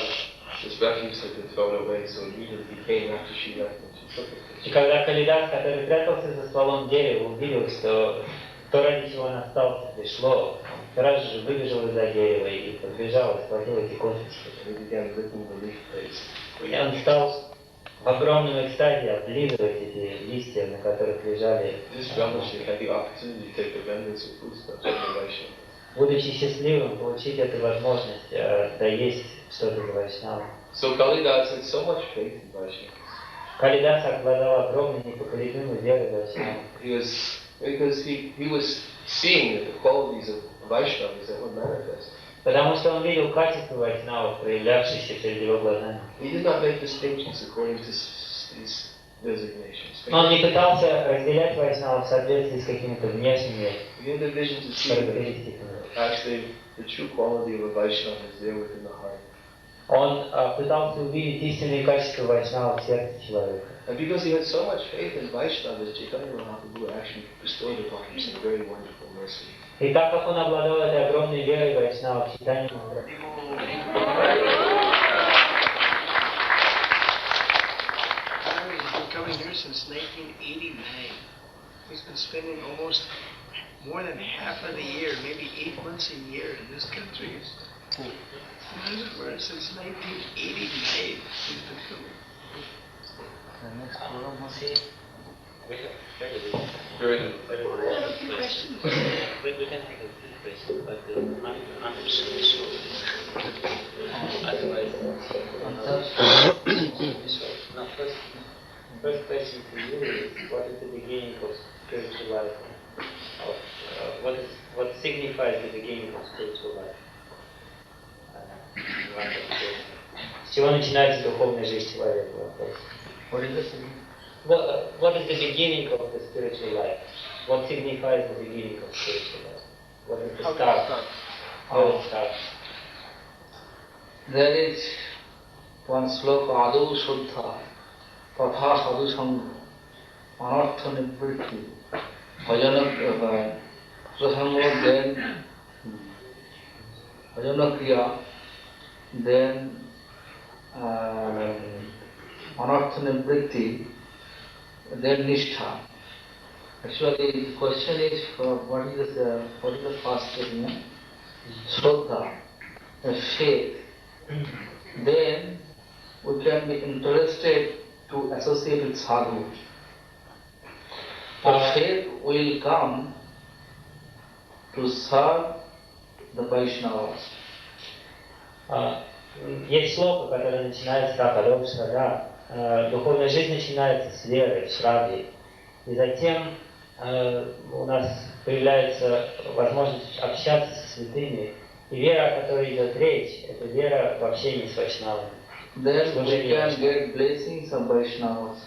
this refuse had been thrown away, so immediately he came after she left and she took it. И когда Калидас, который прятался за стволом дерева, увидел, что то, ради чего он остался, пришло, он сразу же выбежал из-за дерева и подбежал и схватил эти косточки. And he began licking the leaf plates. И он стал в огромном экстазе облизывать эти листья, на которых лежали. This Brahmashi had the opportunity to take the remnants of foodstuffs from the Vaishnava. Будучи счастливым, получить эту возможность доесть что-то за Вайшнава. So Kalidas had so much faith in Vaishnava. Калидас обладал огромной непоколебимой верой в Вайшнава. Because he was seeing the qualities of Vaishnavas that were manifest. Потому что он видел качество Вайшнавов, проявлявшиеся перед его глазами. He did not make distinctions according to these designations. Он не пытался разделять Вайшнавов в соответствии с какими-то внешними He had the vision to see характеристиками. that actually the true quality of a Vaishnava is there within the heart. Он пытался увидеть истинные качества Вайшнава в сердце человека. And because he had so much faith in Vaishnavas, Chaitanya Mahaprabhu actually bestowed upon him some very wonderful mercy. И так как он обладал этой огромной верой Вайшнава, Чайтанья Махапрабху Coming here since 1989. He's been spending almost more than half of the year, maybe 8 months a year in this country. Since 1989 he's been coming. Very good. I have a few questions. We can take a few questions, but I'm so short. Otherwise, now first question to you is, what is the beginning of spiritual life? What signifies the beginning of spiritual life? С чего начинается духовная жизнь человека? What is the beginning of the spiritual life? What signifies the beginning of spiritual life? What is the start? How it starts? There is one sloka, Adu Shuddha, Tatha Sadhu Sangha, Anartha Nivritti, Bhajana Prasanga, then Bhajana Kriya, then Anartha Nivritti, then Nishtha. Actually, the question is what is the first statement? Shraddha, faith. Then we can be interested to associate with sadhu. Our faith will come to serve the Vaishnavas. Есть шлока, которая начинается так, Алём Шрада. Духовная жизнь начинается с веры, шради. И затем у нас появляется возможность общаться со святыми. И вера, о которой идет речь, это вера в общении с Вайшнавами. Then we can get blessings of Vaishnavas.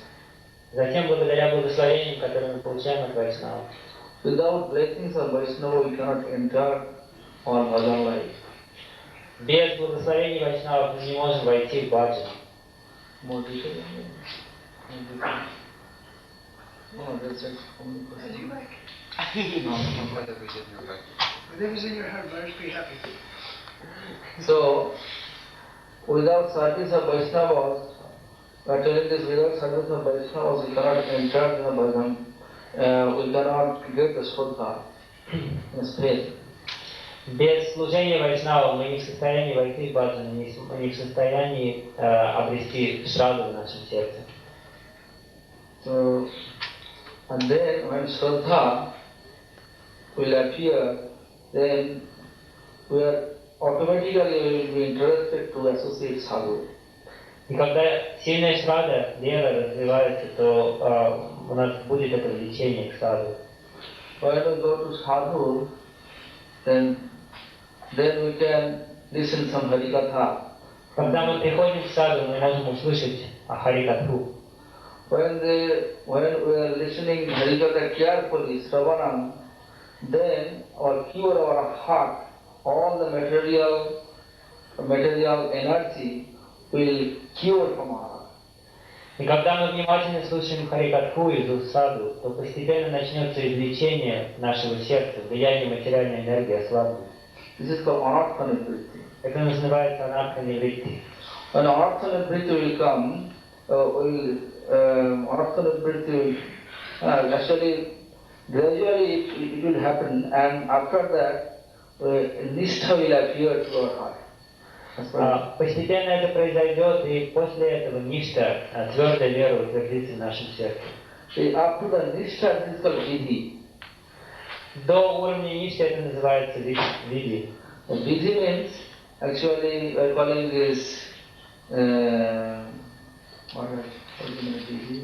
Затем, благодаря благословениям, которые мы получаем от Вайшнавов. Without blessings of Vaishnava, we cannot enter our bhajan life. Без благословений Вайшнавов мы не можем войти в баджан. More detail? No, that's it. As you like. No. Whatever's in your heart, Maharaj, be happy. So, without service of Vaishnavas, we are telling this, without service of Vaishnavas, we cannot enter in the bhajan. We cannot get the Shraddha, the faith. Без служения Вайшнава мы не в состоянии войти в баджан, мы не в состоянии обрести шраду в нашем сердце. So, and then when Shraddha will appear, then we are automatically will be interested to associate sadhu. И когда сильная шрада, вера развивается, то у нас будет это влечение к саду. When we go to sadhu, then we can listen some Harikatha. Когда мы приходим к саду, мы можем услышать Харикатху. When we are listening Harikatha carefully, Sravanam, then our cure our heart, all the material energy will cure from our heart. И когда мы внимательно слушаем Харикатху из уст саду, то постепенно начнется извлечение нашего сердца, влияние материальной энергии ослабнет. This is called Anartha Nivritti. Это называется Анартха Нивритти. When Anartha Nivritti will come, Anartha Nivritti will actually gradually it will happen, and after that Nishtha will appear to our heart. Постепенно это произойдет, и после этого ништа, твердая вера утвердится в нашем сердце. Up to the nishta, this is called vidhi. До уровня ништа это называется види. Vidhi means, actually, we are calling this, what is vidhi?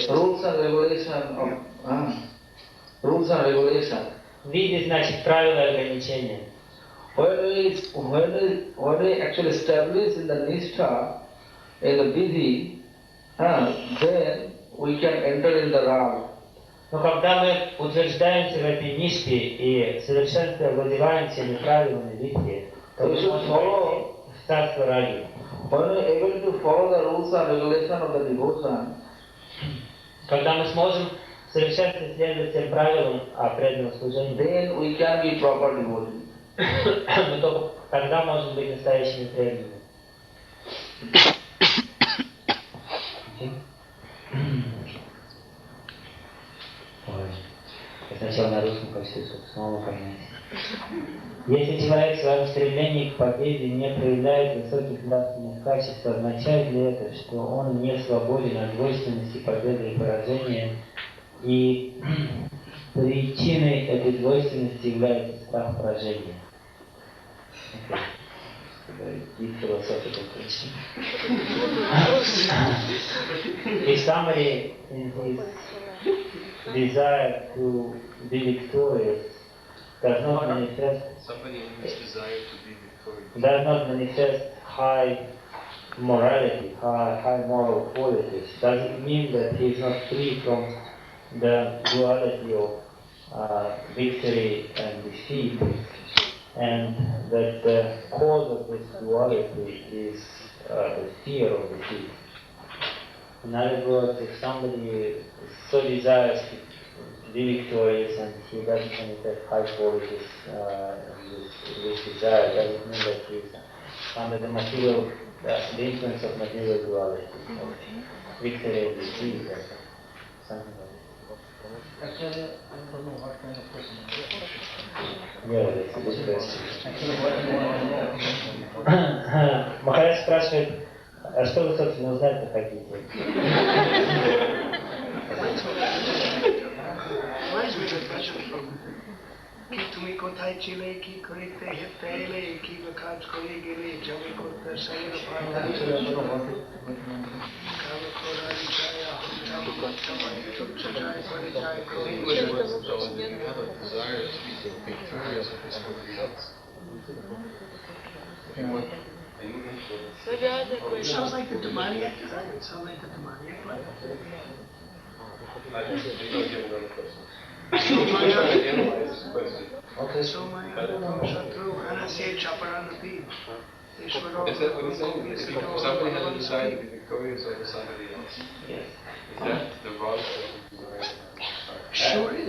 Rules and regulation of, rules and regulation. Види значит правила и ограничения. When we actually establish in the nishtha, in the vidhi, then we can enter in the ram. Но когда мы утверждаемся в этой ниште и совершенственно овладеваем всеми правилами види, то мы можем войти в царство раджи. When we are able to follow the rules and regulation of the devotion, когда мы сможем совершенственно следовать всем правилам преданного служения, then we can be proper devotee. мы только тогда можем быть настоящими преданными. Я сначала на русском хочу, чтобы снова понять. Если человек в своем стремлении к победе не проявляет высоких нравственных качеств, означает ли это, что он не свободен от двойственности победы и поражения, и причиной этой двойственности является страх поражения? Deep philosophical question. In summary, in his desire to be victorious does not manifest high morality, high moral qualities. Does it mean that he is not free from the duality of victory and defeat, and that the cause of this duality is the fear of defeat? In other words, if somebody so desires to be victorious and he doesn't manifest high qualities this desire, does it mean that he is under the material, the influence of material duality, of victory and defeat, or something like that? Actually, I don't know what kind of question. Yeah, that's a good question. Махарадж спрашивает, а что вы, собственно, узнать-то хотите? তুমি কোথায় ছিলে, কি করিতে হেঁটে এলে, কি বা কাজ করে গেলে, জমি করতে সাইলে Sounds like the demoniac. It sounds like the demoniac life. Okay. So my Shatru Hana say Chaparanati. Is that what he's saying? If somebody has a desire to be victorious over somebody else, Yes. is that the wrong desire? Sure it is.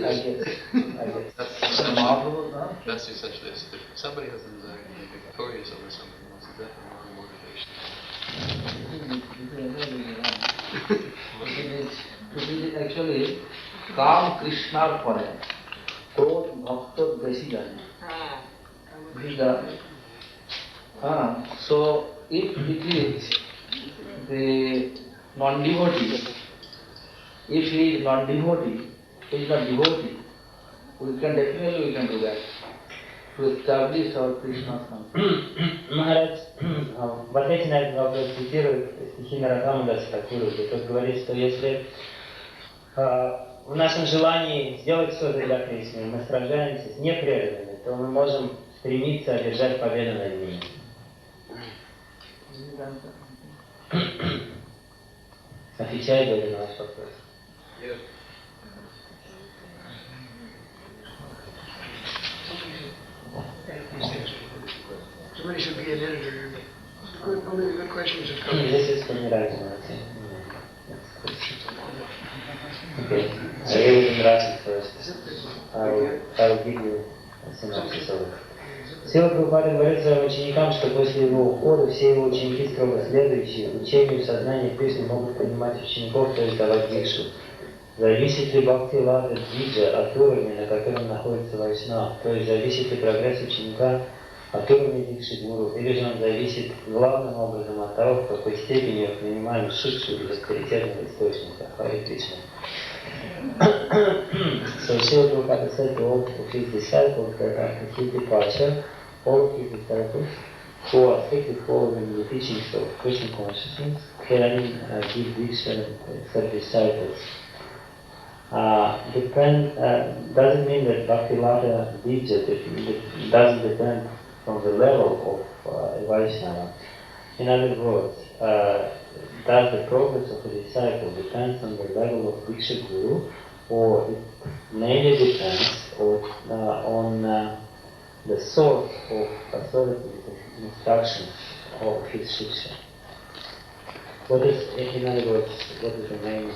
That's essentially it. If somebody has a desire to be victorious over somebody else, is that the wrong motivation? It is actually Kam Krishna's pare. Kod bhakta beshi jane. So if it is the non-devotee, if he is non-devotee, he is not devotee, we can do that to establish our Krishna's concept. Магарадж в ответе на этот вопрос цитирует стихи Наротамадаса Такуру, где тот говорит, что если в нашем желании сделать что-то для Кришны, мы сражаемся с непреданными, то мы можем стремиться одержать победу над ними. Отвечает ли на ваш вопрос? Somebody should be an editor. Only the good questions have come. This is for me right now. Okay. I really would like first. I will give you a synopsis of it. Срила Прабхупада говорит своим ученикам, что после его ухода все его ученики, строго следующие учению сознания Кришны, могут принимать учеников, то есть давать дикшу. Зависит ли Бхакти Лада Диджа от уровня, на котором находится Вайшнав, то есть зависит ли прогресс ученика от уровня дикши-гуру, или же он зависит главным образом от того, в какой степени мы принимаем шикшу из авторитетного источника. Харе Кришна. So Srila Bhakti said to all of his disciples that after his departure, all of his disciples who are strictly following the teachings of Krishna consciousness can give diksha and such disciples. Doesn't mean that Bhakti-lata Dija doesn't depend from the level of a Vaishnava. In other words, does the progress of a disciple depends on the level of Diksha Guru, or it mainly depends on the source of authoritative instructions of his Shiksha? What is, in other words, what is the main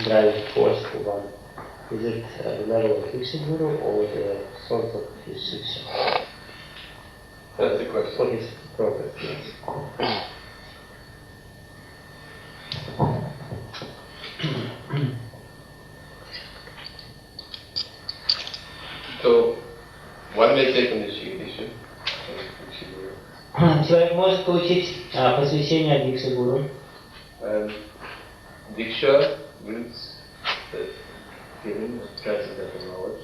driving force for one? Is it the level of Diksha Guru or the source of his Shiksha? That's the question. For his progress, yes. So, one may take initiation. Человек может получить посвящение от Дикши Гуру. Diksha means the giving of transcendental knowledge.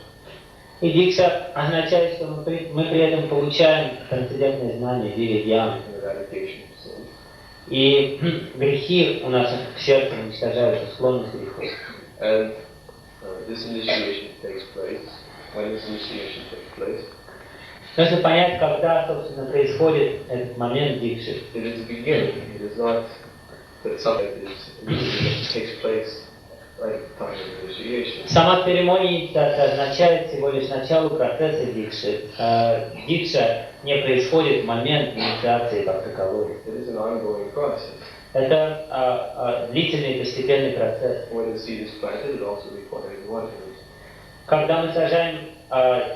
И Дикша означает, что мы при этом получаем трансцендентное знание в виде гьяны. И грехи у нас в сердце уничтожаются, склонность к греху. And this initiation takes place. When this initiation takes place? Нужно понять, когда, собственно, происходит этот момент дикши. It is the beginning. It is not that something takes place right at the time of initiation. Сама церемония означает всего лишь начало процесса дикши. Дикша не происходит в момент инициации как таковой. It is an ongoing process. Это длительный постепенный процесс. When the seed is planted, it also requires watering. Когда мы сажаем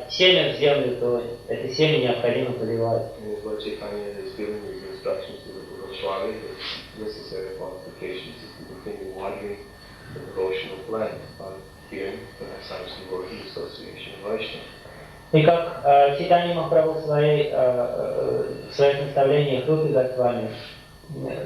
семя в землю, то это семя необходимо поливать. What Chaitanya is giving is instructions to the Goswami, the necessary qualifications is to continue watering the devotional plant by hearing the Maharaj's devotee association of Vaishnava. И как Чайтанья Махапрабху в своих наставлениях Рупи Госвами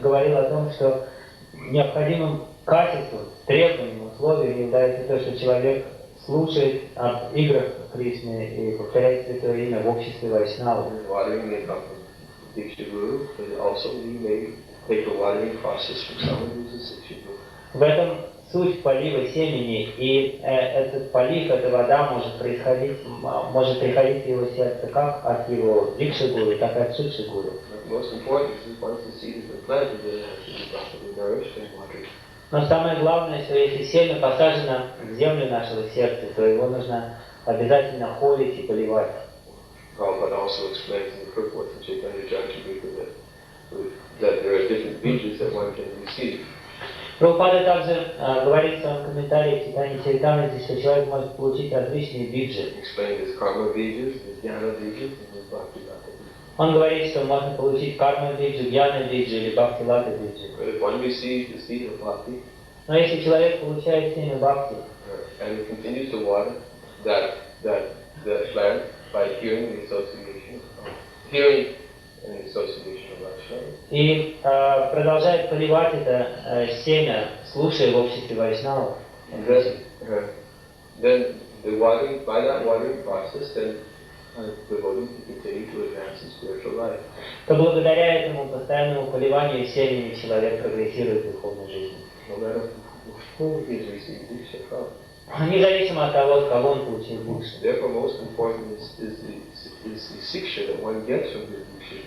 говорил о том, что необходимым качеством, требованием, условием является то, что человек слушает об играх Кришны и повторяет святое имя в обществе Вайшнавов. Watering may come from Diksha Guru, but also we may take the watering process from someone who is a Diksha Guru. В этом суть полива семени, и этот полив, эта вода может приходить в его сердце как от его Дикши Гуру, так и от Шикши Гуру. Most important is once the seed has been planted, it has to be properly nourished and watered. Но самое главное, что если семя посажено в землю нашего сердца, то его нужно обязательно холить и поливать. Prabhupada also explains in the purport of Chaitanya Charitamrita that there are different beaches that one can receive. Прабхупада также говорит в своем комментарии в Чайтанья Чаритамрите, что человек может получить различные биджи. Explained his karma beaches, his jnana beaches, and his bhakti lata beaches. Он говорит, что можно получить карма биджи, гьяна биджи или бхакти лата биджи. But if one receives the seed of bhakti, Но если человек получает семя бхакти, and he continues to water that plant by hearing and the association of Vaishnava, и продолжает поливать это семя, слушая в обществе Вайшнавов, then the watering, by that watering process, then the devotee can continue to advance in spiritual life. то благодаря этому постоянному поливанию семени человек прогрессирует в духовной жизни. No matter who he is receiving Diksha from. Независимо от того, от кого он получил Дикшу. Therefore, most important is the Siksha that one gets from his Diksha.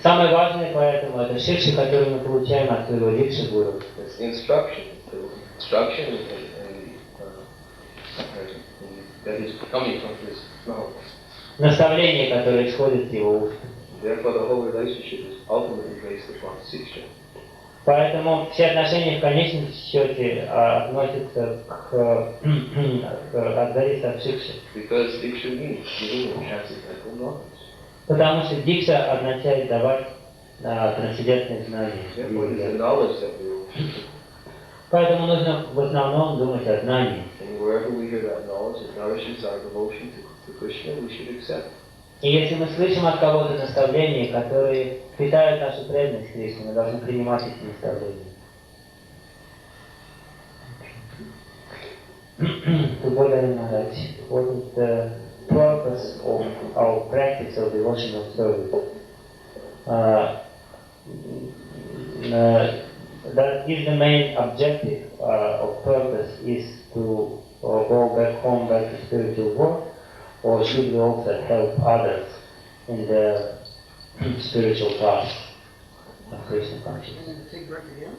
Самое важное поэтому это шикша, которую мы получаем от своего Дикши Гуру. It's instruction and that is coming from his mouth. Наставление, которое исходит из его уст. Therefore, the whole relationship is ultimately based upon Siksha. Поэтому все отношения в конечном счете относятся зависят от шикши. Because Diksha means giving transcendental knowledge. Потому что дикша означает давать трансцендентные знания. Therefore, it is the knowledge that we will. Поэтому нужно в основном думать о знании. And wherever we hear that knowledge, it nourishes our devotion to Krishna, we should accept. И если мы слышим от кого-то наставления, которые питают нашу преданность Кришне, мы должны принимать эти наставления. To Bodhayan Maharaj, what is the purpose of our practice of devotional service? That is the main objective of purpose is to go back home, back to spiritual work, or should we also help others in the spiritual path of Krishna consciousness? And take birth again?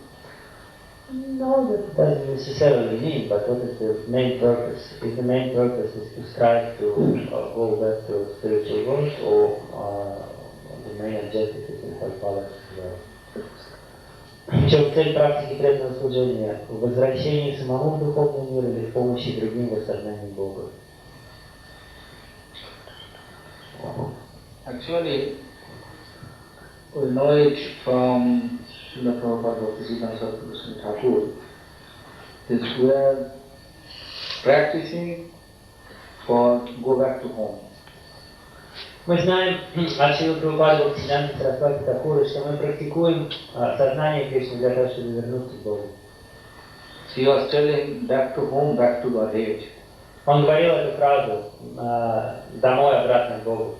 No, that doesn't necessarily mean, but what is the main purpose? If the main purpose is to strive to go back to spiritual world, or the main objective is to help others as well. Причем цель практики преданного служения в возвращении самому в духовный мир или в помощи другим в осознании Бога. Actually, we know it from Srila Prabhupada Bibudha Bodhayan, is we are practicing for go back to home. Мы знаем от Шрилы Прабхупады Бхактисиданты Сарасвати Такуры, что мы практикуем сознание Кришны для того, чтобы вернуться к Богу. She was telling back to home, back to Godhead. Он говорил эту фразу «домой, обратно к Богу».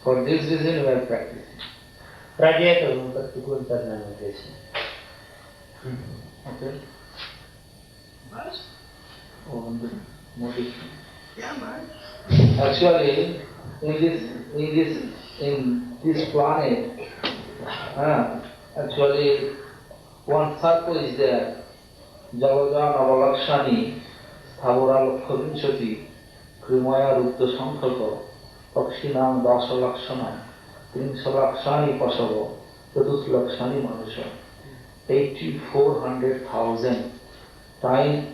For this reason we are practicing. Ради этого мы практикуем сознание Кришны. Okay. What? Oh, motivation. Yeah, man. Actually, in this planet, actually one circle is there. Jalaja Navalakshani, Thavura Lakshani, Krimaya Rupta Sankalpa, Pakshinam Dasa Lakshana, Trinsa Lakshani Pasavo, Tatus Lakshani Manusha, 8400,000 time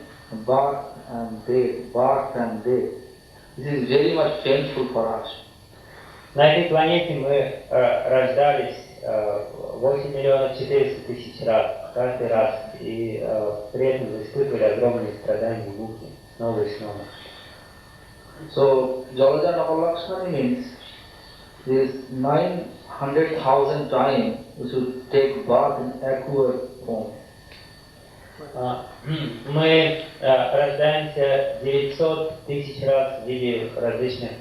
birth and death. This is very much painful for us. На этой планете мы рождались 8 миллионов 400 тысяч раз, каждый раз, и при этом испытывали огромные страдания и муки снова и снова. So, Jalaja Navalakshani means this 900,000 times we should take birth in aqueous form. Мы рождаемся 900 тысяч раз в виде различных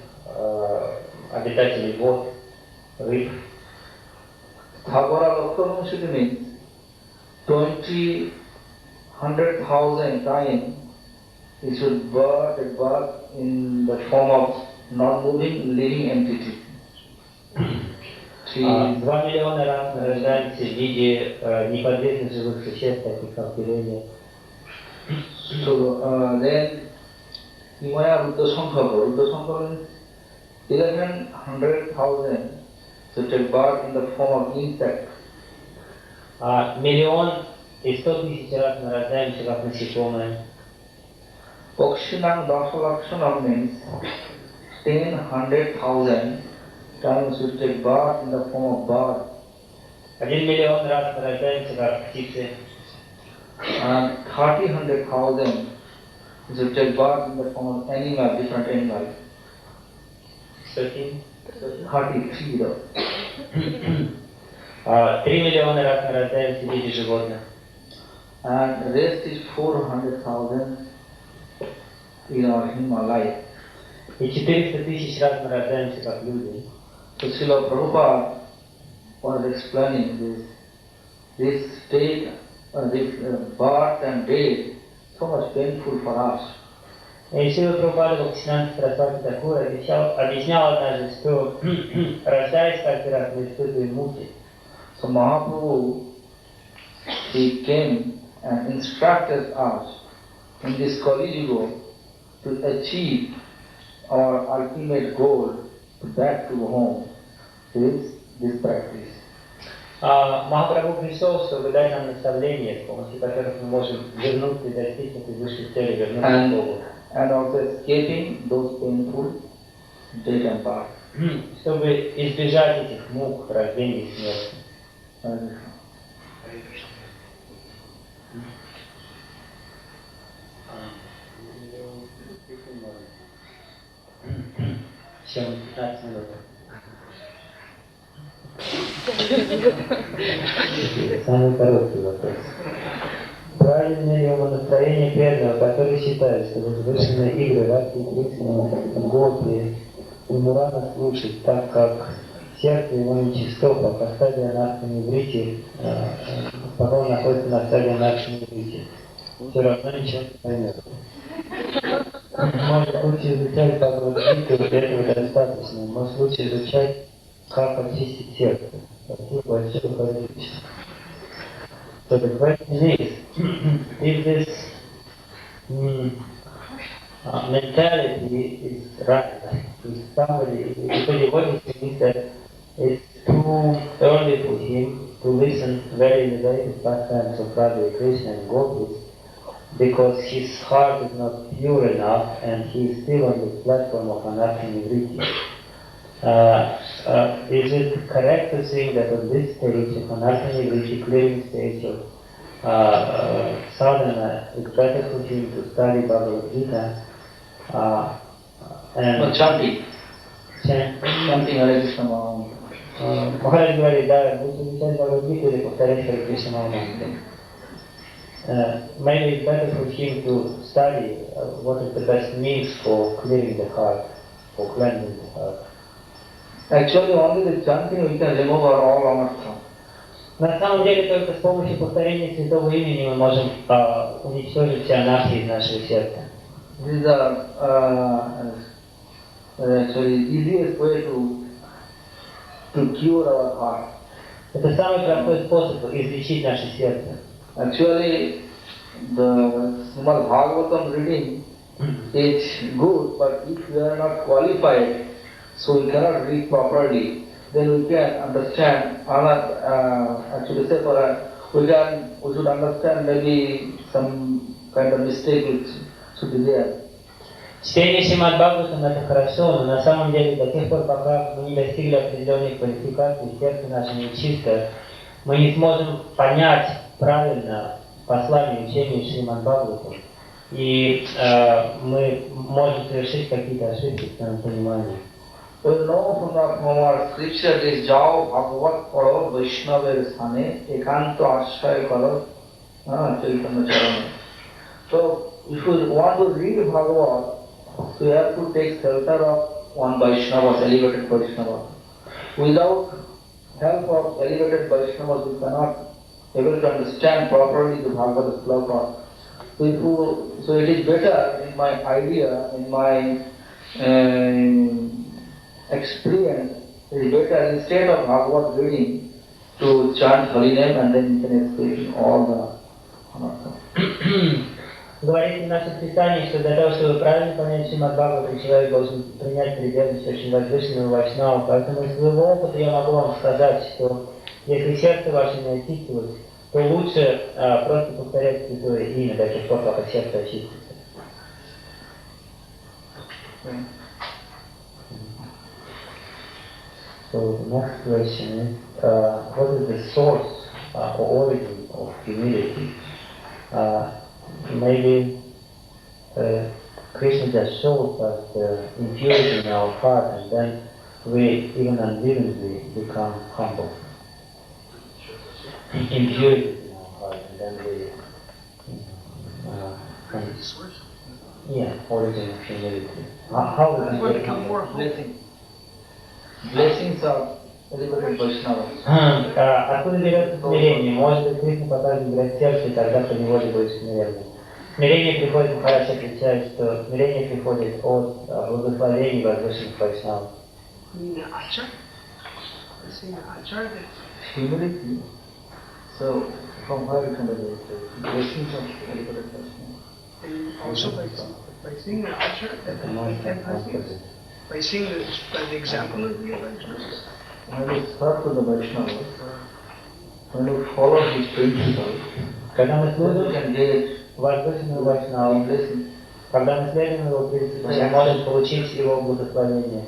обитателей вод, рыб. Thavara Lakshana means 100,000 times we should birth in the form of non-moving living entity. 2 миллиона раз мы рождаемся в виде неподвижных живых существ, таких как деревья. So then Himaya Ruddha Sankara means 1100,000 to take birth in the form of insect. 1,100,000 раз мы рождаемся как насекомые. Pakshinam Dasalakshana means 100,000 times to take birth in the form of bird. 1 миллион раз мы рождаемся как птицы. And 30,000 to take birth in the form of animal, different animal. 100. 33 though. 3 миллиона раз мы рождаемся в виде животных. And rest is 400,000 in our human life. И 400 тысяч раз мы рождаемся как люди. So Srila Prabhupada was explaining this state, this birth and death, so much painful for us. И Шрила Прабхупада Бхактисиданта Сарасвати Такур объяснял однажды, что рождаясь каждый раз мы испытываем муки. So Mahaprabhu, he came and instructed us in this Kali Yuga to achieve our ultimate goal, back to home, is this practice. Махапрабху пришел, чтобы дать нам наставления, с помощью которых мы можем вернуться и достичь этой высшей цели, вернуться к Богу. And also escaping those painful death and birth. Чтобы избежать этих мук, рождения и смерти. Еще 15 минут. Самый короткий вопрос. Правильно ли умонастроение преданного, который считает, что возвышенные игры Бхакти, Кришны, Гопи и Мурана слушать, так как сердце его нечисто, пока стадия анархии врити, пока он находится на стадии анархии врити, все равно ничего не поймет. Может лучше изучать Бхагавад-гиту, этого достаточно. Может лучше изучать, как очистить сердце. Спасибо большое, Хари Кришна. So the question is, if this mentality is right, if somebody, because what he thinks that it's too early for him to listen very elevated pastimes of Radha Krishna and Gopis, because his heart is not pure enough and he is still on the platform of anartha nivriti. Is it correct to think that on this stage of anartha nivriti, clearing stage of sadhana, it's better for him to study Bhagavad Gita and chanting Hare Krishna Maha. Магарадж говорит, да, лучше изучать Бхагавад-гиту или повторять Харе Кришна Махамантру. Maybe it's better for him to study what is the best means for clearing the heart, for cleansing the heart. Actually, only the chanting we can remove all anartha. На самом деле, только с помощью повторения святого имени мы можем уничтожить все анархии из нашего сердца. This is the actually easiest way to cure our heart. Это самый простой способ излечить наше сердце. Actually, the Srimad Bhagavatam reading is good, but if we are not qualified, so we cannot read properly, then we can understand, actually say for we should understand maybe some kind of mistake which should be there. Чтение Шримад Бхагаватам это хорошо, но на самом деле до тех пор, пока мы не достигли определенной квалификации, сердце наше нечисто, мы не сможем понять правильно послание учения Шримад Бхагаватам. И мы можем совершить какие-то ошибки в своем понимании. We know from our scripture is Jao Bhagavat Paro Vaishnaver Sthane Ekanto Ачар'я Karo Chaitanya Charana. So, if we want to read Bhagavat, so we have to take shelter of one Vaishnava, elevated Vaishnava. Without help of elevated Vaishnavas, we cannot able to understand properly the Bhagavad Sloka. So it is better, in my idea, in my experience, it is better instead of Bhagavad reading to chant Holy Name and then you can explain all the anartha. Говорится в нашем Писании, что для того, чтобы правильно понять Шримад Бхагаватам, человек должен принять преданность очень возвышенного Вайшнава. Поэтому из своего опыта я могу вам сказать, что если сердце ваше не очистилось, то лучше просто повторять святое имя до тех пор, пока сердце очистится. So the next question is, what is the source or origin of humility? Maybe Krishna just shows us the impurity in our heart, and then we even unwillingly become humble. Impurity in our heart, and then we origin of humility. How we can become more blessings? Blessings of elevated Vaishnavas. Откуда берется смирение? Может быть, Кришна покажет играть сердце, и тогда по неволе будет смиренным. Смирение приходит, Махарадж отвечает, что смирение приходит от благословений возвышенных Вайшнавов. Humility. So, from where we can get blessings of elevated Vaishnavas? Also by seeing the Achar'ya, by seeing by the example of the Vaishnavas. When we start with the Vaishnavas, when we follow his principles, Когда мы then we служим can get возвышенного Вайшнава, blessings. когда мы следуем его принципам, мы можем получить его благословение.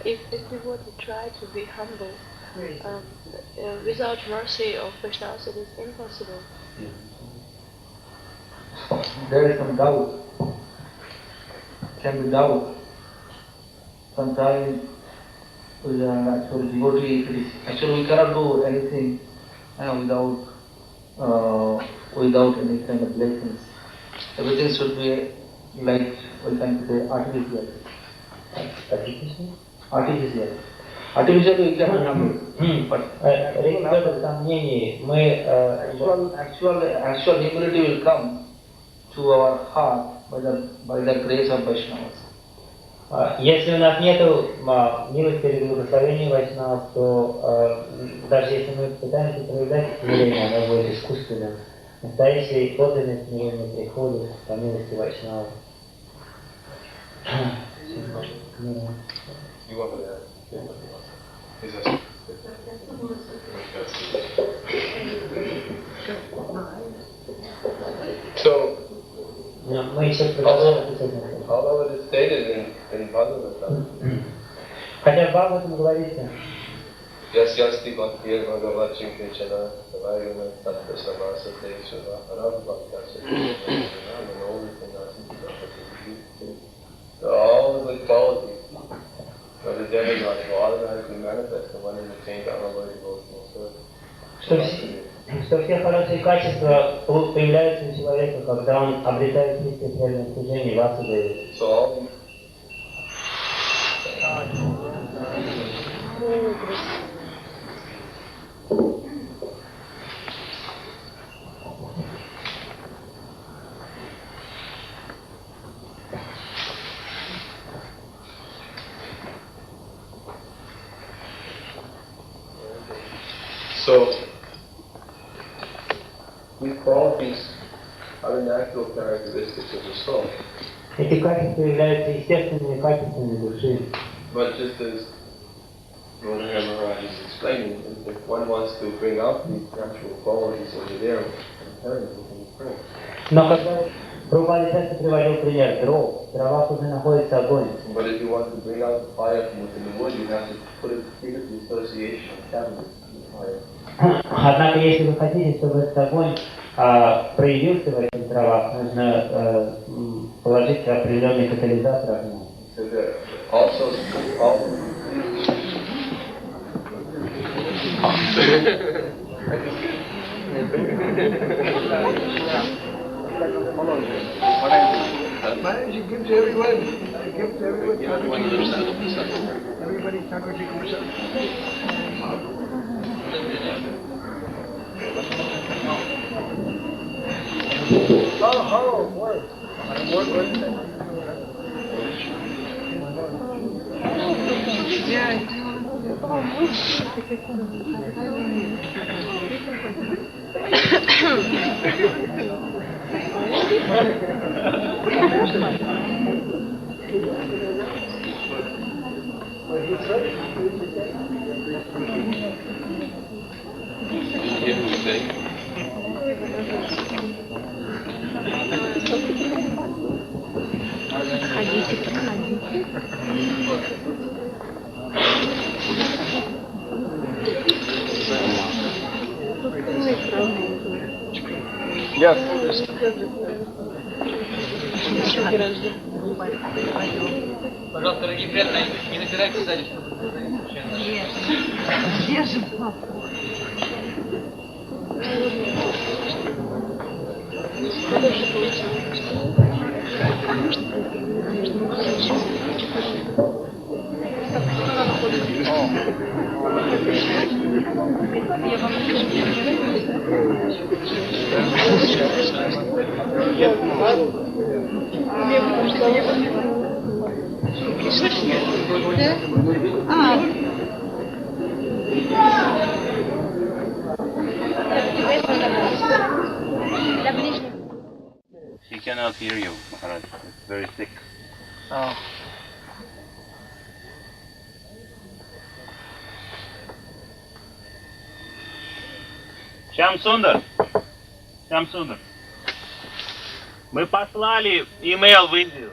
If we want to try to be humble, Without mercy of Vaishnavas, it is impossible. There is some doubt. Can be doubt. Sometimes we are actually devotee. Actually, we cannot do anything without any kind of blessings. Everything should be like we can say artificial. Artificial we cannot have. But Речь идет о сомнении. Мы actual humility will come to our heart by the grace of Vaishnavas. Если у нас нет милости или благословения Вайшнавов, то даже если мы пытаемся проявлять смирение, оно будет искусственным. Настоящее и подлинное смирение приходит по милости Вайшнавов. So, Мы еще продолжаем. although it is stated in Bhagavatam, Хотя в Бхагаватам говорится, Yasyasti Bhakti Bhagavachim Krishna Savayana Sattva Samasate Suvahara Bhaktasya. So all the good qualities of the demigod will automatically manifest when one is attained to unavoidable devotional service. что все хорошие качества появляются у человека, когда он обретает чистое преданное служение Васудеве. So all So these qualities are the natural characteristics of the soul. Эти качества являются естественными качествами души. But just as Bodhayan Maharaj is explaining, if one wants to bring out these natural qualities over there, inherently can bring. Но когда Прабхупада часто приводил пример дров, в дровах уже находится огонь. But if you want to bring out the fire from within the wood, you have to put it into the association of catalyst to the fire. Однако, если вы хотите, чтобы этот огонь проявился в этих дровах, нужно положить определенный катализатор огня. So there also He gives everyone. Everybody sacrifice himself. Oh, boy. Пожалуйста, дорогие преданные, не набирайте сзади, чтобы держим папу. He cannot hear you, Maharaj. It's very thick. Oh. Шьям Сундар. Мы послали имейл в Индию.